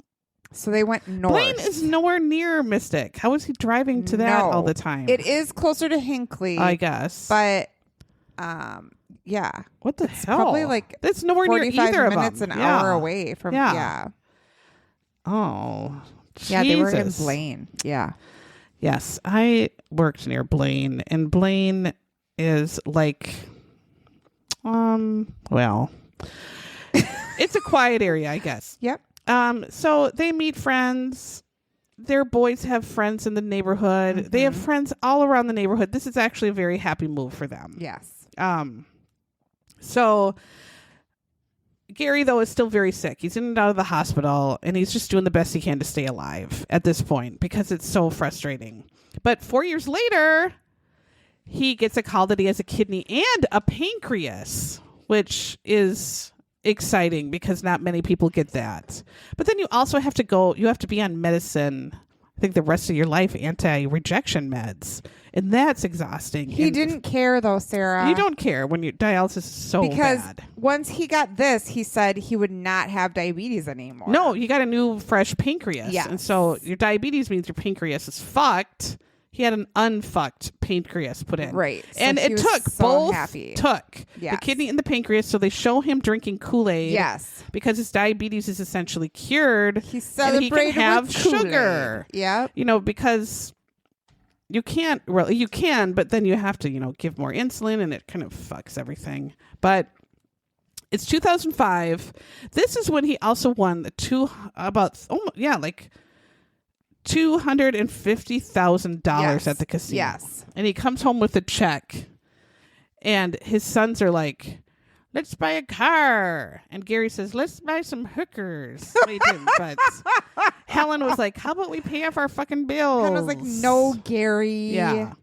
So they went north. Blaine is nowhere near Mystic. How is he driving to that all the time? It is closer to Hinckley, I guess. But, yeah. What the hell? Probably that's nowhere near either of them. 45 minutes, an hour away from, Oh, Jesus. Yeah, they were in Blaine. Yeah. Yes, I worked near Blaine, and Blaine is well, it's a quiet area, I guess. Yep. So they meet friends. Their boys have friends in the neighborhood. They have friends all around the neighborhood. This is actually a very happy move for them. Yes. So Gary, though, is still very sick. He's in and out of the hospital, and he's just doing the best he can to stay alive at this point because it's so frustrating. But 4 years later, he gets a call that he has a kidney and a pancreas, which is exciting because not many people get that. But then you also have to be on medicine, I think the rest of your life, anti-rejection meds. And that's exhausting. He didn't care, though, Sarah. You don't care when your dialysis is so because bad. Once he got this, he said he would not have diabetes anymore. No, you got a new, fresh pancreas. Yes. And so your diabetes means your pancreas is fucked. He had an unfucked pancreas put in. Right. So and it took both. Took yes. the kidney and the pancreas. So they show him drinking Kool-Aid. Yes. Because his diabetes is essentially cured. He celebrated and he can have with Kool-Aid. sugar. Yeah. Because you can't really, you can, but then you have to, give more insulin, and it kind of fucks everything. But it's 2005. This is when he also won $250,000 at the casino. Yes. And he comes home with a check, and his sons are like, let's buy a car. And Gary says, let's buy some hookers. Well, he didn't, but Helen was like, how about we pay off our fucking bills? Helen was like, no, Gary. Yeah.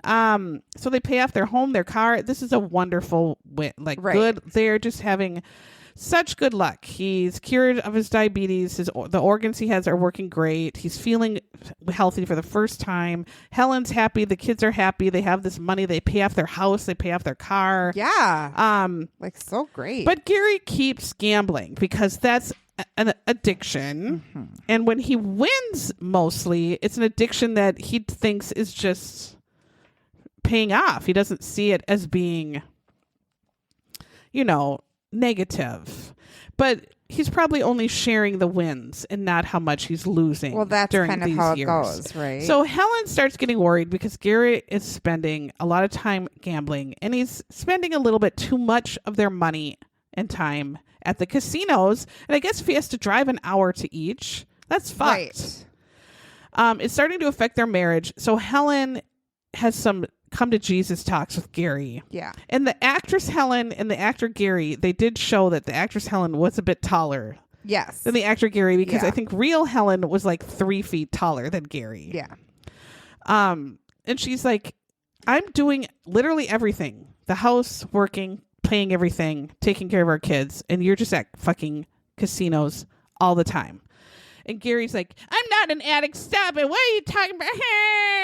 So they pay off their home, their car. This is a wonderful win. Good. They're just having such good luck. He's cured of his diabetes. The organs he has are working great. He's feeling healthy for the first time. Helen's happy. The kids are happy. They have this money. They pay off their house. They pay off their car. Yeah. So great. But Gary keeps gambling because that's an addiction. Mm-hmm. And when he wins, mostly, it's an addiction that he thinks is just paying off. He doesn't see it as being, negative, but he's probably only sharing the wins and not how much he's losing. Well, that's during kind of these how years. It goes, right? So Helen starts getting worried because Gary is spending a lot of time gambling, and he's spending a little bit too much of their money and time at the casinos. And I guess if he has to drive an hour to each, that's fucked. Right. It's starting to affect their marriage. So Helen has some come to Jesus talks with Gary. Yeah. And the actress Helen and the actor Gary, they did show that the actress Helen was a bit taller Yes. Than the actor Gary, because Yeah. I think real Helen was like 3 feet taller than Gary. Yeah. And she's like, I'm doing literally everything. The house, working, paying everything, taking care of our kids. And you're just at fucking casinos all the time. And Gary's like, I'm not an addict. Stop it. What are you talking about?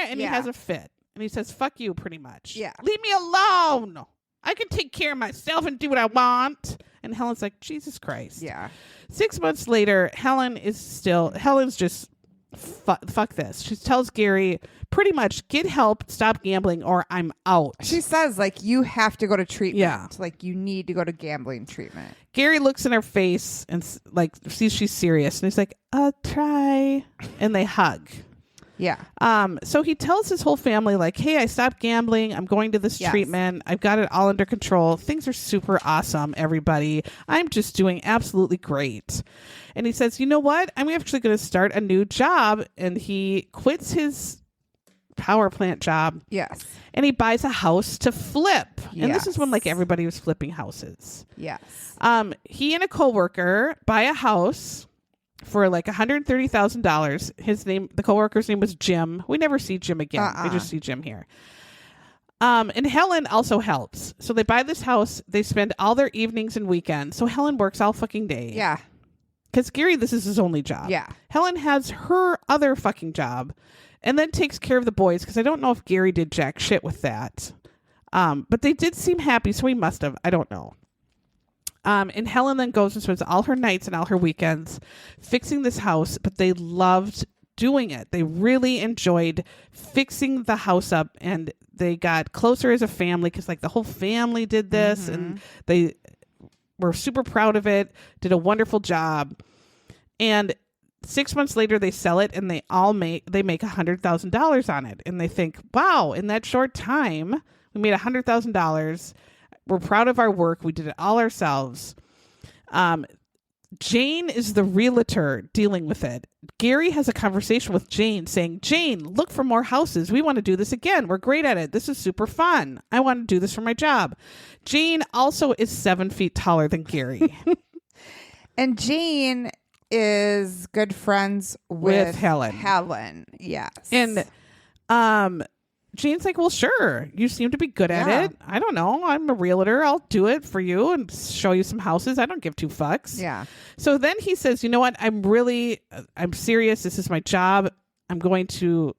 And he has a fit. And he says, fuck you, pretty much. Yeah. Leave me alone. I can take care of myself and do what I want. And Helen's like, Jesus Christ. Yeah. 6 months later, Helen's just, fuck this. She tells Gary, pretty much, get help, stop gambling, or I'm out. She says, like, you have to go to treatment. Yeah. Like, you need to go to gambling treatment. Gary looks in her face and like sees she's serious. And he's like, I'll try. And they hug. Yeah. So he tells his whole family, like, hey, I stopped gambling. I'm going to this treatment. I've got it all under control. Things are super awesome, everybody. I'm just doing absolutely great. And he says, you know what? I'm actually going to start a new job. And he quits his power plant job. Yes. And he buys a house to flip. And this Yes. is when like everybody was flipping houses. Yes. He and a coworker buy a house for like $130,000. The coworker's name was Jim. We never see Jim again. We just see Jim here. And Helen also helps. So they buy this house. They spend all their evenings and weekends. So Helen works all fucking day. Yeah. Because Gary, this is his only job. Yeah. Helen has her other fucking job and then takes care of the boys. Because I don't know if Gary did jack shit with that. But they did seem happy. So he must have. I don't know. And Helen then goes and spends all her nights and all her weekends fixing this house, but they loved doing it. They really enjoyed fixing the house up, and they got closer as a family because like the whole family did this and they were super proud of it, did a wonderful job. And 6 months later they sell it and they make $100,000 on it. And they think, wow, in that short time, we made $100,000. We're proud of our work. We did it all ourselves. Jane is the realtor dealing with it. Gary has a conversation with Jane saying, Jane, look for more houses. We want to do this again. We're great at it. This is super fun. I want to do this for my job. Jane also is 7 feet taller than Gary. And Jane is good friends with Helen. Helen, yes. And Jane's like, well, sure. You seem to be good at it. I don't know. I'm a realtor. I'll do it for you and show you some houses. I don't give two fucks. Yeah. So then he says, you know what? I'm serious. This is my job. I'm going to,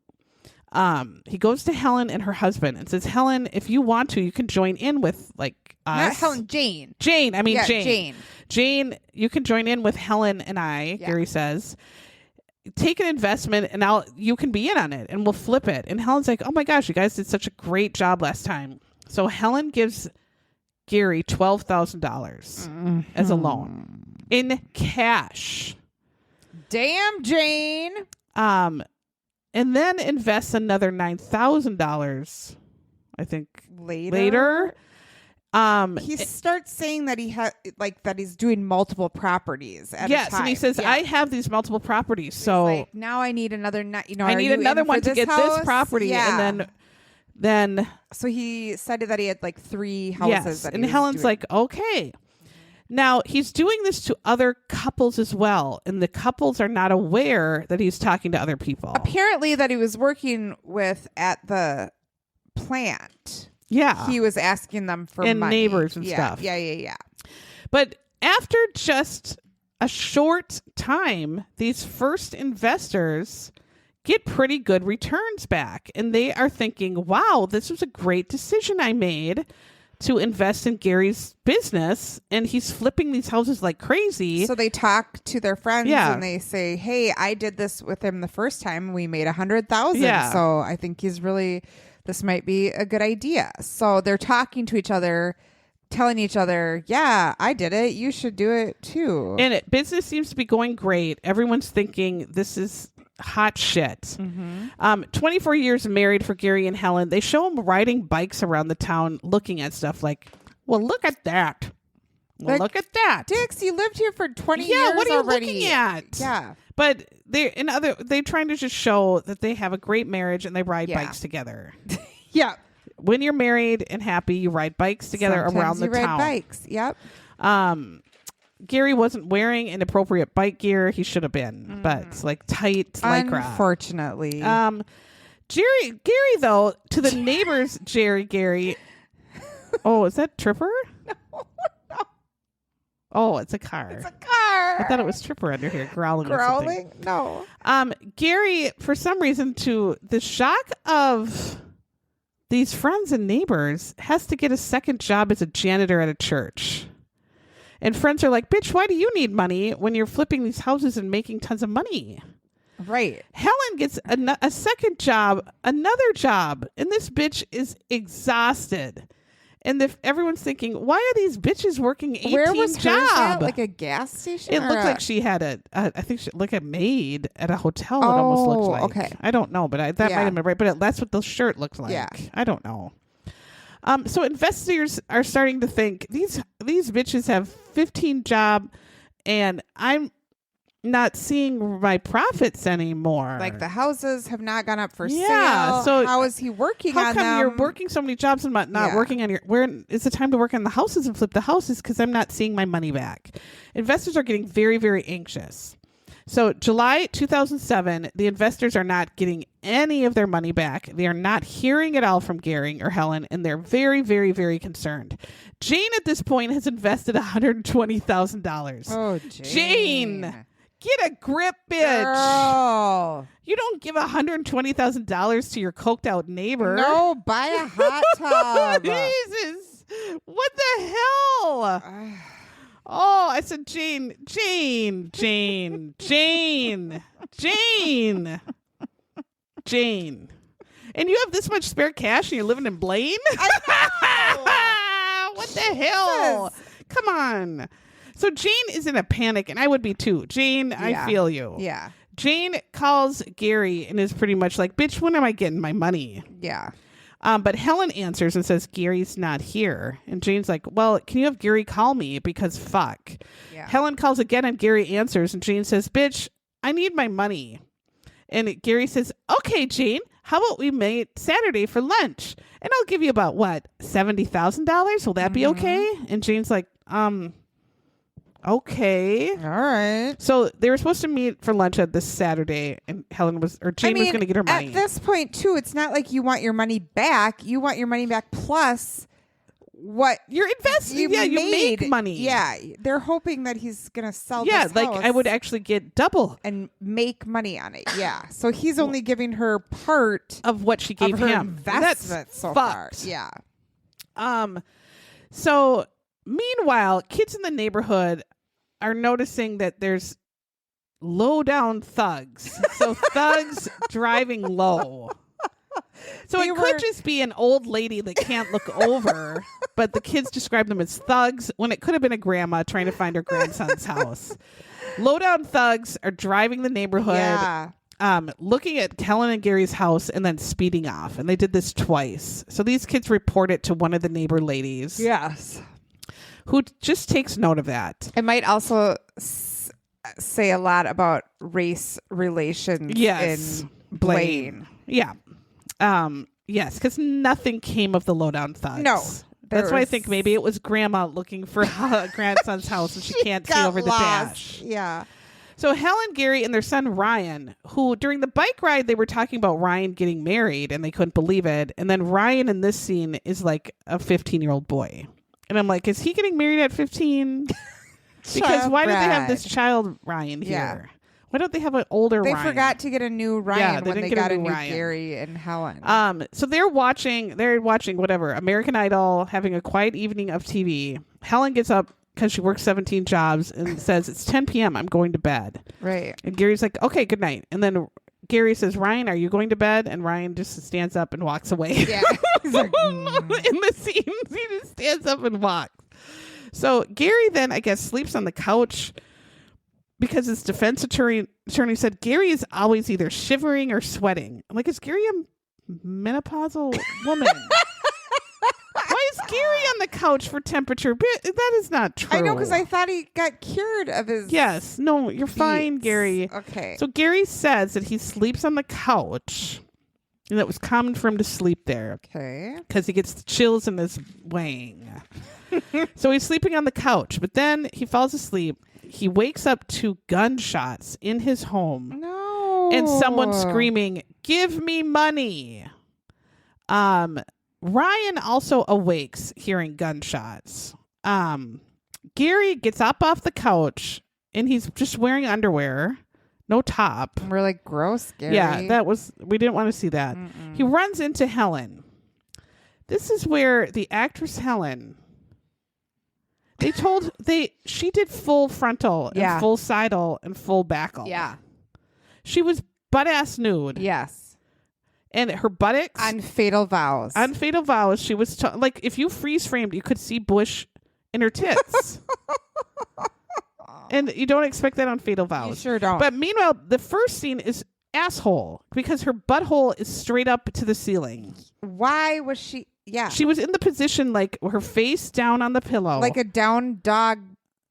he goes to Helen and her husband and says, Helen, if you want to, you can join in with like us. Not Helen, Jane. Jane. I mean, Yeah, Jane. Jane, you can join in with Helen and I, Gary says. Take an investment and you can be in on it and we'll flip it. And Helen's like, oh my gosh, you guys did such a great job last time. So Helen gives Gary $12,000 as a loan in cash. Damn, Jane. And then invests another $9,000, I think, later. He starts saying that that he's doing multiple proproperties at a time. Yes, and he says, I have these multiple properties, so like, now I need another. I need another one to get this property, yeah. and then. So he said that he had like 3 houses. Yes, that and he was Helen's doing. like, okay. Now he's doing this to other couples as well, and the couples are not aware that he's talking to other people. Apparently, that he was working with at the plant. Yeah. He was asking them for and money. neighbors and stuff. Yeah. But after just a short time, these first investors get pretty good returns back. And they are thinking, wow, this was a great decision I made to invest in Gary's business. And he's flipping these houses like crazy. So they talk to their friends and they say, hey, I did this with him the first time. We made $100,000. Yeah. So I think this might be a good idea. So they're talking to each other, telling each other, yeah, I did it. You should do it too. And business seems to be going great. Everyone's thinking this is hot shit. 24 years married for Gary and Helen. They show him riding bikes around the town looking at stuff like, well, look at that. Well, Like, look at that. Dix, you lived here for 20 years Yeah, what are you already. looking at? Yeah. But they're trying to just show that they have a great marriage and they ride bikes together. Yeah. When you're married and happy, you ride bikes together Sometimes around the you ride town. bikes. Yep. Gary wasn't wearing inappropriate bike gear. He should have been, but it's like tight lycra. Unfortunately. Gary, though, to the neighbors, Gary. Oh, is that Tripper? No. Oh, it's a car. It's a car. I thought it was Tripper under here growling. Or something. No. Gary, for some reason, to the shock of these friends and neighbors, has to get a second job as a janitor at a church. And friends are like, bitch, why do you need money when you're flipping these houses and making tons of money? Right. Helen gets a second job, another job, and this bitch is exhausted. And everyone's thinking, why are these bitches working 18 Where was job? hers at? Like a gas station? It looked like she had I think like a maid at a hotel. It almost looked like. Okay. I don't know, but that might have been right. But that's what the shirt looked like. Yeah. I don't know. So investigators are starting to think these bitches have 15 job, and I'm not seeing my profits anymore. Like the houses have not gone up for Yeah, sale. so how is he working how on come them? you're working so many jobs and not working on your? Where is the time to work on the houses and flip the houses? Because I'm not seeing my money back. Investors are getting very, very anxious. So July 2007, the investors are not getting any of their money back. They are not hearing at all from Gary or Helen, and they're very, very, very concerned. Jane at this point has invested $120,000. Oh, Jane. Get a grip, bitch. Girl. You don't give $120,000 to your coked out neighbor. No, buy a hot tub. Jesus. What the hell? Oh, I said Jane. And you have this much spare cash and you're living in Blaine? I know. What the hell? Come on. So Jane is in a panic, and I would be too. Jane, I feel you. Yeah. Jane calls Gary and is pretty much like, bitch, when am I getting my money? Yeah. But Helen answers and says, Gary's not here. And Jane's like, well, can you have Gary call me? Because fuck. Yeah. Helen calls again and Gary answers. And Jane says, bitch, I need my money. And Gary says, okay, Jane, how about we meet Saturday for lunch? And I'll give you about, what, $70,000? Will that be okay? And Jane's like, okay. All right. So they were supposed to meet for lunch at this Saturday, and Jane was going to get her money. At this point, too, it's not like you want your money back. You want your money back plus what you're investing. You make money. Yeah, they're hoping that he's going to sell. Yeah, this like house I would actually get double and make money on it. Yeah, so he's only giving her part of what she gave of her him. investment That's so fucked. far. Yeah. So meanwhile, kids in the neighborhood are noticing that there's low down thugs. So thugs driving low. So it could just be an old lady that can't look over, but the kids describe them as thugs when it could have been a grandma trying to find her grandson's house. Low down thugs are driving the neighborhood, looking at Helen and Gary's house and then speeding off. And they did this twice. So these kids report it to one of the neighbor ladies. Yes. Who just takes note of that. It might also say a lot about race relations in Blaine. Yeah. Yes, because nothing came of the lowdown thugs. No. That's why I think maybe it was grandma looking for her grandson's house and she can't see over the dash. Yeah. So Helen, Gary, and their son Ryan, who during the bike ride, they were talking about Ryan getting married and they couldn't believe it. And then Ryan in this scene is like a 15-year-old boy. And I'm like, is he getting married at 15? Because why did they have this child Ryan here? Yeah. Why don't they have an older Ryan? They forgot to get a new Ryan when they got a new Ryan. Gary and Helen. So they're watching whatever, American Idol, having a quiet evening of TV. Helen gets up because she works 17 jobs and says, it's 10 p.m. I'm going to bed. Right. And Gary's like, okay, good night. And then Gary says, Ryan, are you going to bed? And Ryan just stands up and walks away. Yeah. He's like, in the scenes, he just stands up and walks. So Gary then, I guess, sleeps on the couch because his defense attorney said Gary is always either shivering or sweating. I'm like, is Gary a menopausal woman? Why is Gary on the couch for temperature? That is not true. I know, because I thought he got cured of his. Yes. No, you're fine, Gary. Okay. So Gary says that he sleeps on the couch And it was common for him to sleep there. Okay. Because he gets the chills in his wang. So he's sleeping on the couch, but then he falls asleep. He wakes up to gunshots in his home. No. And someone screaming, "Give me money." Ryan also awakes hearing gunshots. Gary gets up off the couch and he's just wearing underwear, no top. We're like, gross, Gary. Yeah, we didn't want to see that. Mm-mm. He runs into Helen. This is where the actress Helen, she did full frontal and full sidle and full backle. Yeah. She was butt ass nude. Yes. And her buttocks. On Fatal Vows. On Fatal Vows, she was like, if you freeze framed, you could see bush in her tits. And you don't expect that on Fatal Vows. You sure don't. But meanwhile, the first scene is asshole because her butthole is straight up to the ceiling. Why was she? Yeah. She was in the position like her face down on the pillow. Like a down dog.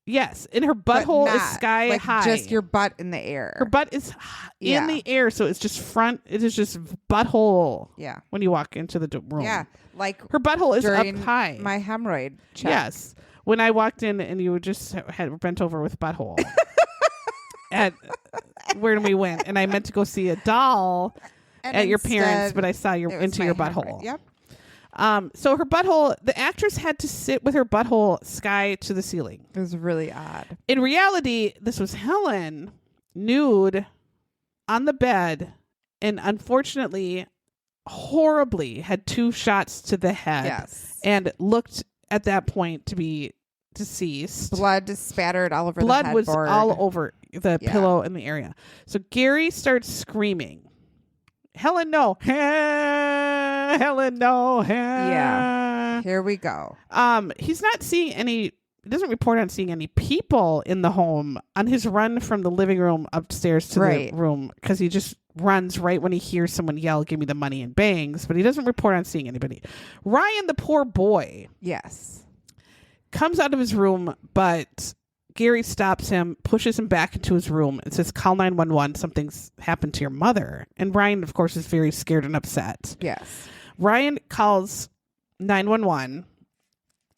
Yes. And her butthole is sky high. Just your butt in the air. Her butt is in the air. So it's just it is just butthole. Yeah. When you walk into the room. Yeah. Like her butthole is up during high. My hemorrhoid check. Yes. When I walked in and you just had bent over with butthole. At where we went. And I meant to go see a doll at your parents', but I saw into your butthole. Yep. So her butthole, the actress had to sit with her butthole sky to the ceiling. It was really odd. In reality, this was Helen, nude, on the bed, and unfortunately, horribly, had 2 shots to the head. Yes. And looked at that point to be deceased. Blood spattered all over Blood the was headboard. all over the pillow in the area. So Gary starts screaming, "Helen, no. Helen, no." Yeah. Here we go. He's not seeing any, he doesn't report on seeing any people in the home on his run from the living room upstairs to the room, because he just runs right when he hears someone yell, "Give me the money," and bangs, but he doesn't report on seeing anybody. Ryan, the poor boy, comes out of his room, but Gary stops him, pushes him back into his room, and says, "Call 911. Something's happened to your mother." And Ryan, of course, is very scared and upset. Yes. Ryan calls 911,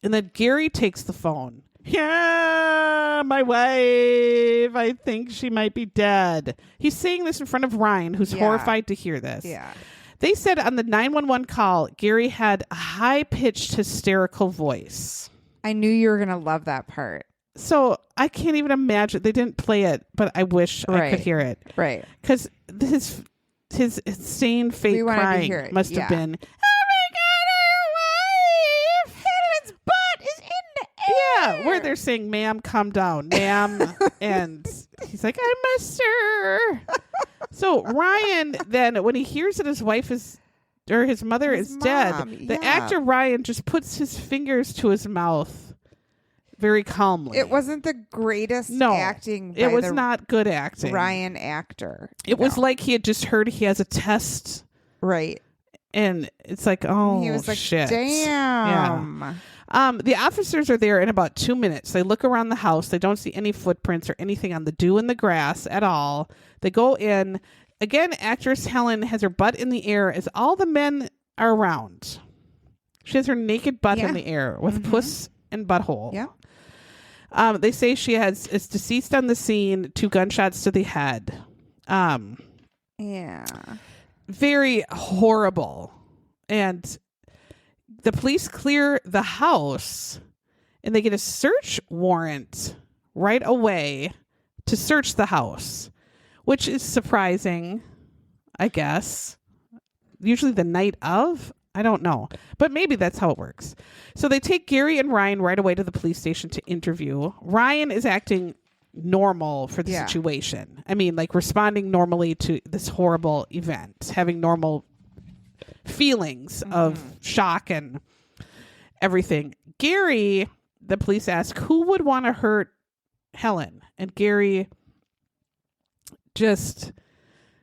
and then Gary takes the phone. "Yeah, my wife. I think she might be dead." He's saying this in front of Ryan, who's horrified to hear this. Yeah. They said on the 911 call, Gary had a high-pitched, hysterical voice. I knew you were going to love that part. So I can't even imagine. They didn't play it, but I wish I could hear it. Right. Because his insane fake crying must have been, "Oh my God, our wife! Helen's butt is in the air!" Yeah, where they're saying, "Ma'am, calm down, ma'am." And he's like, "I miss her." So Ryan, then, when he hears that his wife is, or his mother is dead, the actor Ryan just puts his fingers to his mouth very calmly. It wasn't the greatest acting. It was not good acting. Ryan actor. It was like he had just heard he has a test. Right. And it's like, oh, he was like, shit. Damn. Yeah. The officers are there in about 2 minutes. They look around the house. They don't see any footprints or anything on the dew in the grass at all. They go in. Again, actress Helen has her butt in the air as all the men are around. She has her naked butt in the air with puss and butthole. Yeah. They say she is deceased on the scene, 2 gunshots to the head. Yeah. Very horrible. And the police clear the house and they get a search warrant right away to search the house, which is surprising, I guess. Usually the night of. I don't know, but maybe that's how it works. So they take Gary and Ryan right away to the police station to interview. Ryan is acting normal for the situation. I mean, like responding normally to this horrible event, having normal feelings of shock and everything. Gary, the police ask, who would want to hurt Helen? And Gary just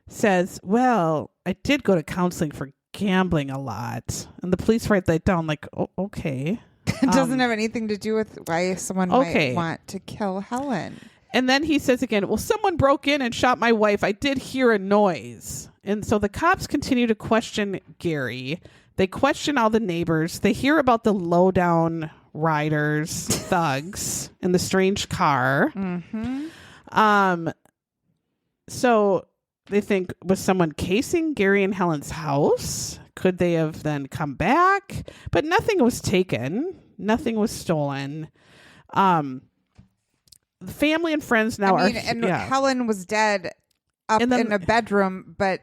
says, "Well, I did go to counseling for gambling a lot." And the police write that down like, "Oh, okay." It doesn't have anything to do with why someone might want to kill Helen. And then he says again, well, someone broke in and shot my wife. I did hear a noise. And so the cops continue to question Gary. They question all the neighbors. They hear about the lowdown riders, thugs, in the strange car. So they think, was someone casing Gary and Helen's house? Could they have then come back? But nothing was taken. Nothing was stolen. The family and friends now Helen was dead up in a bedroom, but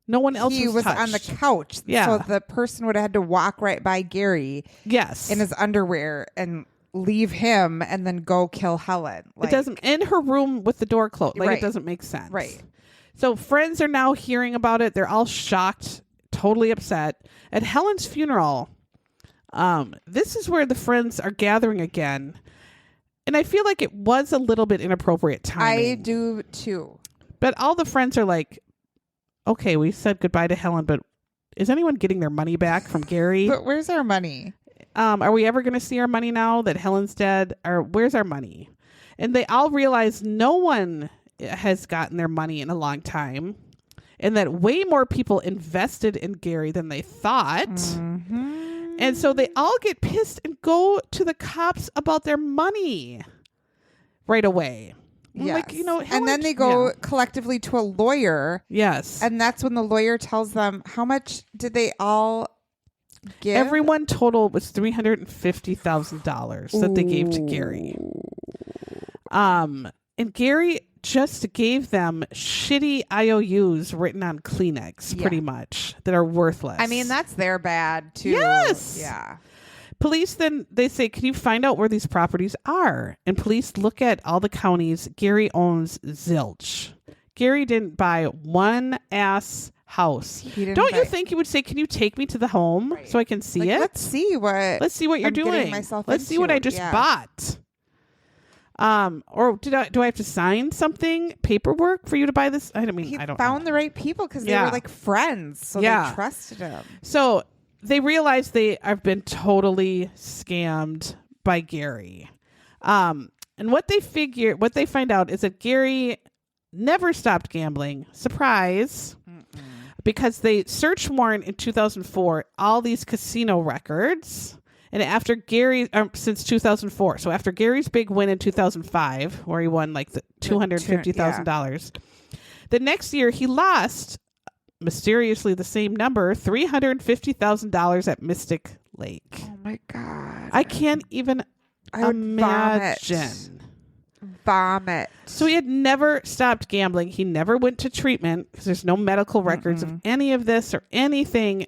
no one else was touched. on the couch. Yeah. So the person would have had to walk right by Gary. Yes. In his underwear and leave him and then go kill Helen. It doesn't, in her room with the door closed. Like, right. It doesn't make sense. Right. So friends are now hearing about it. They're all shocked, totally upset. At Helen's funeral, this is where the friends are gathering again. And I feel like it was a little bit inappropriate timing. I do too. But all the friends are like, okay, we said goodbye to Helen, but is anyone getting their money back from Gary? But where's our money? Are we ever going to see our money now that Helen's dead? Or where's our money? And they all realize no one has gotten their money in a long time. And that way more people invested in Gary than they thought. And so they all get pissed and go to the cops about their money right away. Yes. Like, Helen, and then they go collectively to a lawyer. Yes. And that's when the lawyer tells them, how much did they all give? Everyone total was $350,000 that they gave to Gary. And Gary just gave them shitty IOUs written on Kleenex, pretty much, that are worthless. I mean, that's their bad, too. Yes. Yeah. Police then, they say, can you find out where these properties are? And police look at all the counties. Gary owns zilch. Gary didn't buy one ass house. Don't you think you would say, can you take me to the home so I can see it? Let's see what you're doing. Let's see what I just bought. Or do I have to sign something, paperwork for you to buy this? I don't know. Found the right people because they were like friends, so they trusted him. So they realize they have been totally scammed by Gary. And what they find out is that Gary never stopped gambling. Surprise. Because they search warrant in 2004 all these casino records. And after since 2004, so after Gary's big win in 2005, where he won like the $250,000, the next year he lost mysteriously the same number, $350,000 at Mystic Lake. Oh my God! I can't even imagine. Vomit. So he had never stopped gambling. He never went to treatment because there's no medical records of any of this or anything.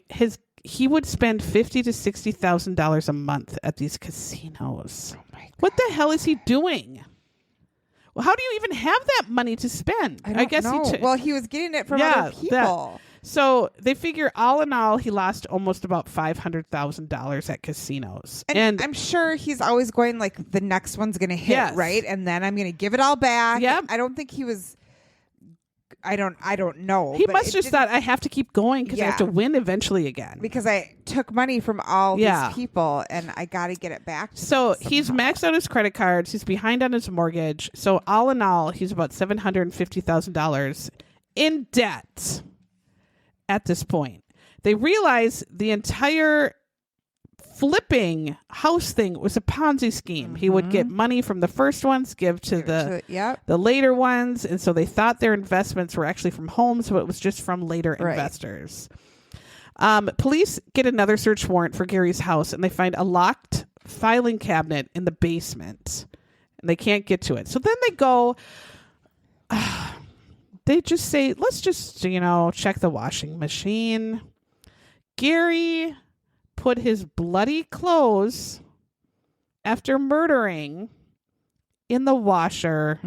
He would spend $50,000 to $60,000 a month at these casinos. Oh my God. What the hell is he doing? Well, how do you even have that money to spend? I guess know. He was getting it from other people. So they figure all in all, he lost almost about $500,000 at casinos. And I'm sure he's always going like, the next one's going to hit, right? And then I'm going to give it all back. Yep. I don't think he was... I don't know. He must just thought, I have to keep going because I have to win eventually again. Because I took money from all these people and I got to get it back. So he's maxed out his credit cards. He's behind on his mortgage. So all in all, he's about $750,000 in debt at this point. They realize the entire flipping house thing was a Ponzi scheme. He would get money from the first ones, give to the later ones. And so they thought their investments were actually from homes, but it was just from later investors. Police get another search warrant for Gary's house and they find a locked filing cabinet in the basement and they can't get to it. So then they go, they just say, let's just, check the washing machine. Gary put his bloody clothes after murdering in the washer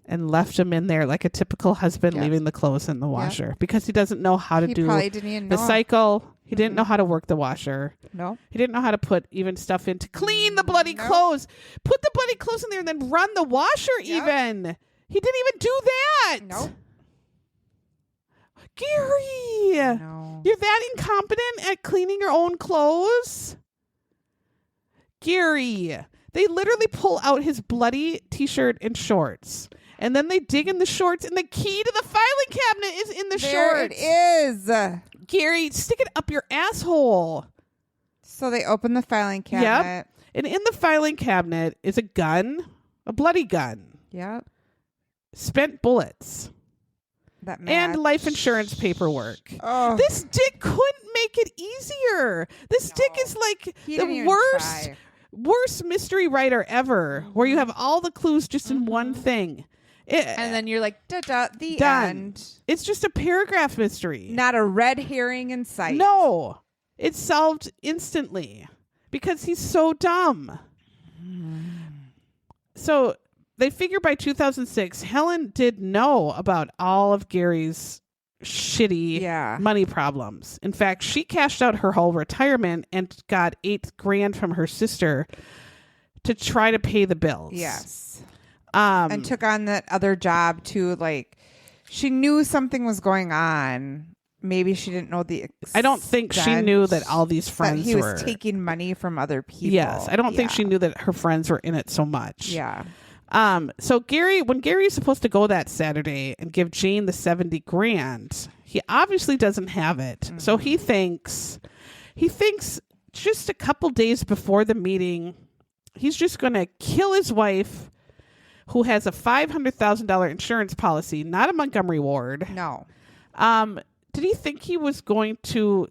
and left them in there like a typical husband leaving the clothes in the washer because he doesn't know how to do the cycle. He didn't know how to work the washer. No. He didn't know how to put even stuff in to clean the bloody clothes. Put the bloody clothes in there and then run the washer even. He didn't even do that. Nope. Gary, no. You're that incompetent at cleaning your own clothes? Gary, They literally pull out his bloody T-shirt and shorts. And then they dig in the shorts, and the key to the filing cabinet is in the shorts. There it is. Gary, stick it up your asshole. So they open the filing cabinet. Yep. And in the filing cabinet is a gun, a bloody gun. Yep. Spent bullets. That and life insurance paperwork. Oh. This dick couldn't make it easier. This dick is like the worst mystery writer ever, where you have all the clues just in one thing. And then you're like, the done. End. It's just a paragraph mystery. Not a red herring in sight. No. It's solved instantly because he's so dumb. So they figure by 2006, Helen did know about all of Gary's shitty money problems. In fact, she cashed out her whole retirement and got $8,000 from her sister to try to pay the bills. Yes. And took on that other job too. Like, she knew something was going on. Maybe she didn't know the extent. I don't think she knew that all these friends he was taking money from other people. Yes. I don't think she knew that her friends were in it so much. Yeah. So when Gary's supposed to go that Saturday and give Jane the $70,000, he obviously doesn't have it. Mm-hmm. So he thinks just a couple days before the meeting, he's just going to kill his wife, who has a $500,000 insurance policy, not a Montgomery Ward. No. Did he think he was going to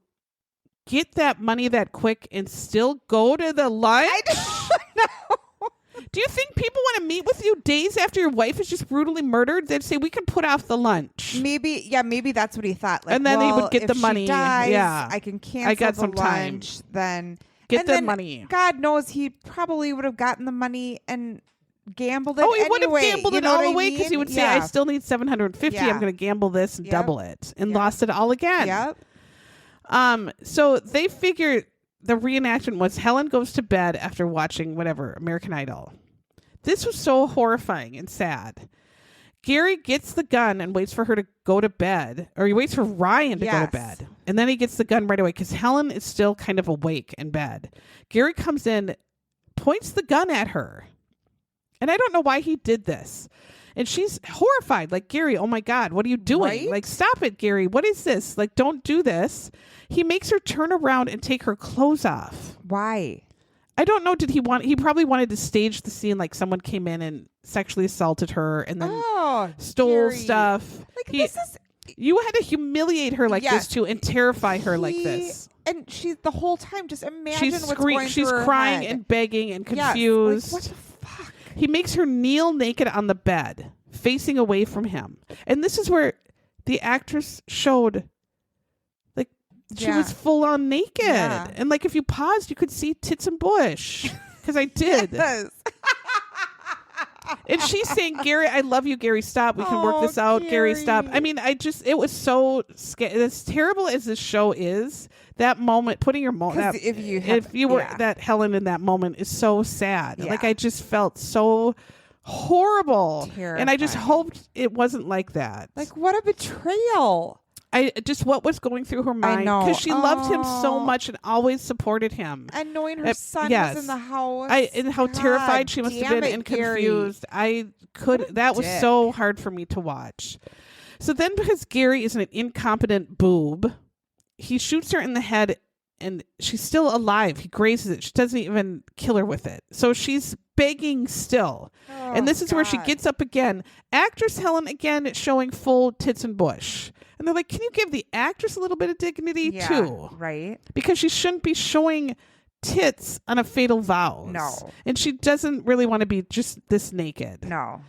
get that money that quick and still go to the lunch? I don't know. Do you think people want to meet with you days after your wife is just brutally murdered? They'd say, we can put off the lunch. Maybe that's what he thought. Like, and then he would get the if money. She dies, yeah. I can cancel I got some lunch. time. Then get the money. God knows he probably would have gotten the money and gambled it. Oh, he would anyway. have gambled it all away because he would say, I still need $750. I'm going to gamble this and double it. And lost it all again. Yep. So they figure the reenactment was Helen goes to bed after watching whatever, American Idol. This was so horrifying and sad. Gary gets the gun and waits for her to go to bed, or he waits for Ryan to go to bed. And then he gets the gun right away because Helen is still kind of awake in bed. Gary comes in, points the gun at her. And I don't know why he did this. And she's horrified. Like, Gary, oh my God, what are you doing? Right? Like, stop it, Gary. What is this? Like, don't do this. He makes her turn around and take her clothes off. Why? I don't know. He probably wanted to stage the scene like someone came in and sexually assaulted her and then stole Gary. Stuff. Like, you had to humiliate her like this too and terrify her like this. And she's the whole time, just imagine what's going she's through her crying head. And begging and confused. Like, what the fuck? He makes her kneel naked on the bed, facing away from him. And this is where the actress showed, like, she was full on naked. Yeah. And, like, if you paused, you could see tits and bush. Because I did. Yes. And she's saying, Gary, I love you, Gary, stop. We can work this out. Gary, stop. I mean, it was so scary. As terrible as this show is, that moment, putting your moment, if you were that Helen in that moment is so sad. Yeah. Like, I just felt so horrible. Terrifying. And I just hoped it wasn't like that. Like, what a betrayal. What was going through her mind, because she loved him so much and always supported him. And knowing her son was in the house. And how terrified she must have been and confused. That was so hard for me to watch. So then, because Gary is an incompetent boob, he shoots her in the head and she's still alive. He grazes it. She doesn't even kill her with it. So she's begging still. And this is where she gets up again. Actress Helen again showing full tits and bush. And they're like, can you give the actress a little bit of dignity too? Right. Because she shouldn't be showing tits on a Fatal Vows. No. And she doesn't really want to be just this naked. No.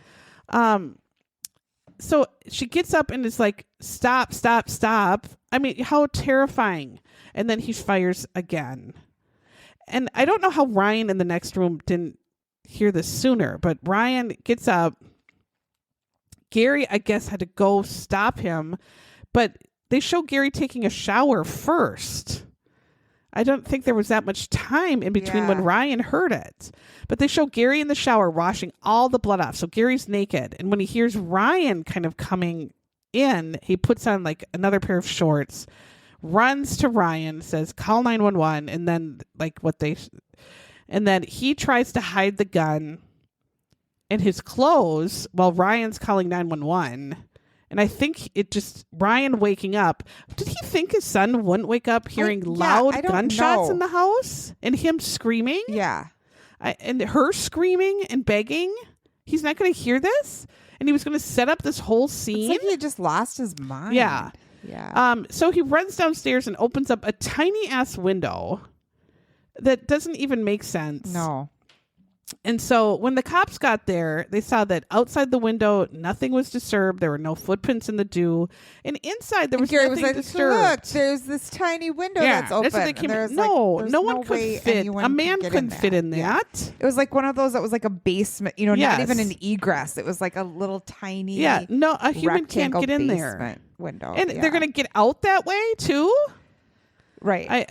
So she gets up and is like, stop, stop, stop. I mean, how terrifying. And then he fires again. And I don't know how Ryan in the next room didn't hear this sooner, but Ryan gets up. Gary, I guess, had to go stop him, but they show Gary taking a shower first. I don't think there was that much time in between when Ryan heard it. But they show Gary in the shower washing all the blood off. So Gary's naked. And when he hears Ryan kind of coming in, he puts on like another pair of shorts, runs to Ryan, says, call 911. And then like And then he tries to hide the gun in his clothes while Ryan's calling 911. And I think Ryan waking up. Did he think his son wouldn't wake up hearing loud gunshots in the house and him screaming? Yeah. And her screaming and begging? He's not going to hear this? And he was going to set up this whole scene? It's like he just lost his mind. Yeah. Yeah. So he runs downstairs and opens up a tiny ass window that doesn't even make sense. No. And so when the cops got there, they saw that outside the window, nothing was disturbed. There were no footprints in the dew. And inside, there was nothing disturbed. Look, there's this tiny window that's open. That's what they came. No one could fit. A man couldn't fit in that. Yeah. It was like one of those that was like a basement, not even an egress. It was like a little tiny no, a human can't get in there. Window. And they're going to get out that way too? Right.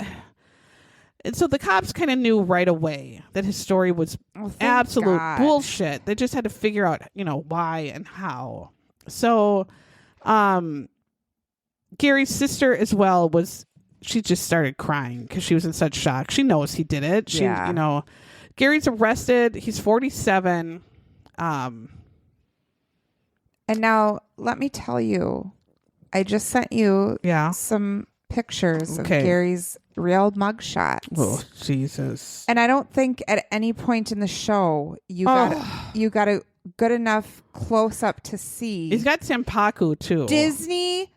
And so the cops kind of knew right away that his story was absolute bullshit. They just had to figure out, why and how. So, Gary's sister as well she just started crying because she was in such shock. She knows he did it. Gary's arrested. He's 47. And now let me tell you, I just sent you some pictures of Gary's real mugshots. Oh, Jesus. And I don't think at any point in the show you got a good enough close up to see. He's got Sampaku too. Disneyland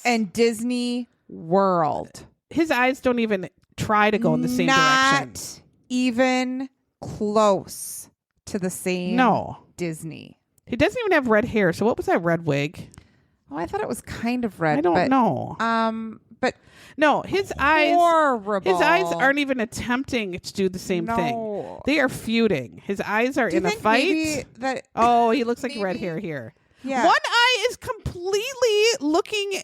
and Disney World. His eyes don't even try to go in the same direction. Not even close to the same Disney. He doesn't even have red hair. So what was that red wig? Oh, I thought it was kind of red. I don't know. But no, his horrible. eyes aren't even attempting to do the same thing. They are feuding. His eyes are in a fight. He looks like red hair here. Yeah. One eye is completely looking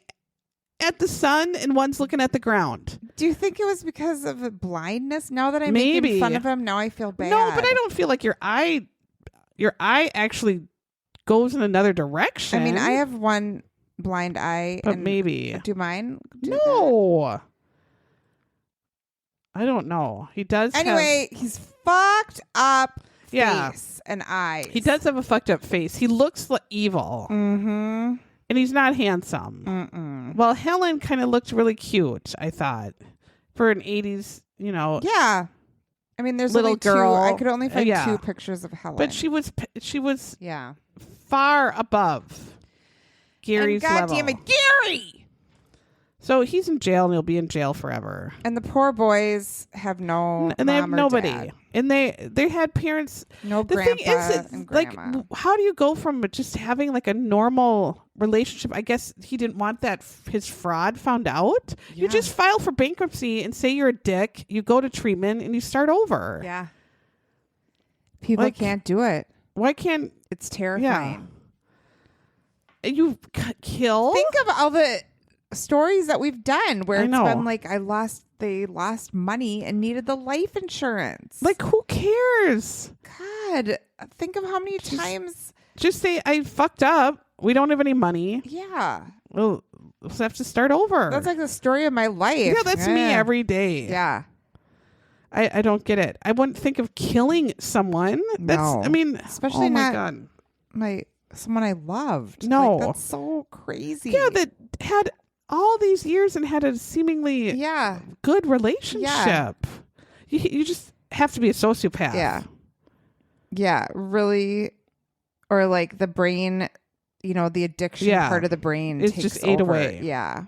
at the sun and one's looking at the ground. Do you think it was because of blindness? Now that I'm making fun of him, now I feel bad. No, but I don't feel like your eye actually goes in another direction. I mean, I have one blind eye. But maybe. Do mine? No. I don't know. He does Anyway, he's fucked up face and eyes. He does have a fucked up face. He looks evil. Mm-hmm. And he's not handsome. Mm-mm. Well, Helen kind of looked really cute, I thought. For an 80s, Yeah. I mean, there's little only girl. I could only find 2 pictures of Helen. But she was far above Gary's level. God damn it, Gary! So he's in jail and he'll be in jail forever. And the poor boys have no and they have nobody. Dad. And they had parents. No the grandpa thing is, and like, grandma. how do you go from just having like a normal relationship? I guess he didn't want that his fraud found out. Yeah. You just file for bankruptcy and say you're a dick. You go to treatment and you start over. Yeah. People can't do it. Why can't? It's terrifying. Yeah. You kill? Think of all the stories that we've done where it's been like they lost money and needed the life insurance. Like, who cares? God, think of how many times. Just say, I fucked up. We don't have any money. Yeah. We'll have to start over. That's like the story of my life. Yeah, that's me every day. Yeah. I don't get it. I wouldn't think of killing someone. No. I mean, especially not God. Someone I loved. No. Like, that's so crazy. Yeah, that had all these years and had a seemingly good relationship. Yeah. You just have to be a sociopath. Yeah. Yeah, really. Or like the brain, the addiction part of the brain it's takes just ate over. away. Yeah.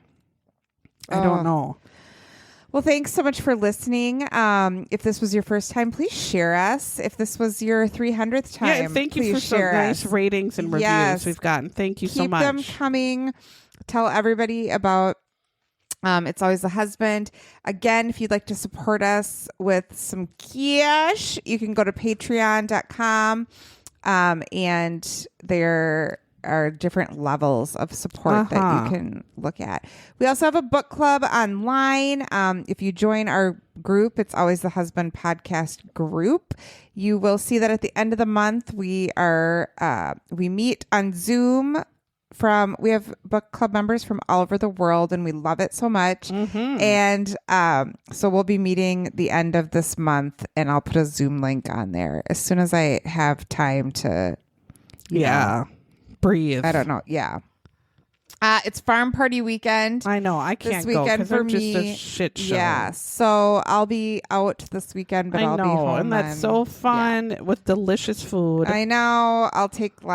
I don't know. Well, thanks so much for listening. If this was your first time, please share us. If this was your 300th time, and thank you for some nice ratings and reviews we've gotten. Thank you so much. Keep them coming. Tell everybody about It's Always the Husband. Again, if you'd like to support us with some cash, you can go to patreon.com. And there are different levels of support that you can look at. We also have a book club online. If you join our group, It's Always the Husband podcast group, you will see that at the end of the month, we meet on Zoom we have book club members from all over the world, and we love it so much. Mm-hmm. And so we'll be meeting the end of this month, and I'll put a Zoom link on there as soon as I have time to, breathe. I don't know. Yeah. It's farm party weekend. I know. I can't this weekend go for I'm just me. a shit show. Yeah. So I'll be out this weekend, but I'll be home. And that's so fun with delicious food. I know. I'll take some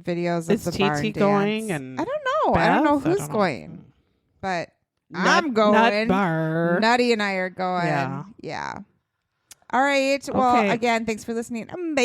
videos Is of the barn TT dance. going? And I don't know. Beth? I don't know I who's don't know. going, but I'm going. Nut bar. Nutty and I are going. Yeah. Yeah. All right. Well, Okay. again, thanks for listening. Bye.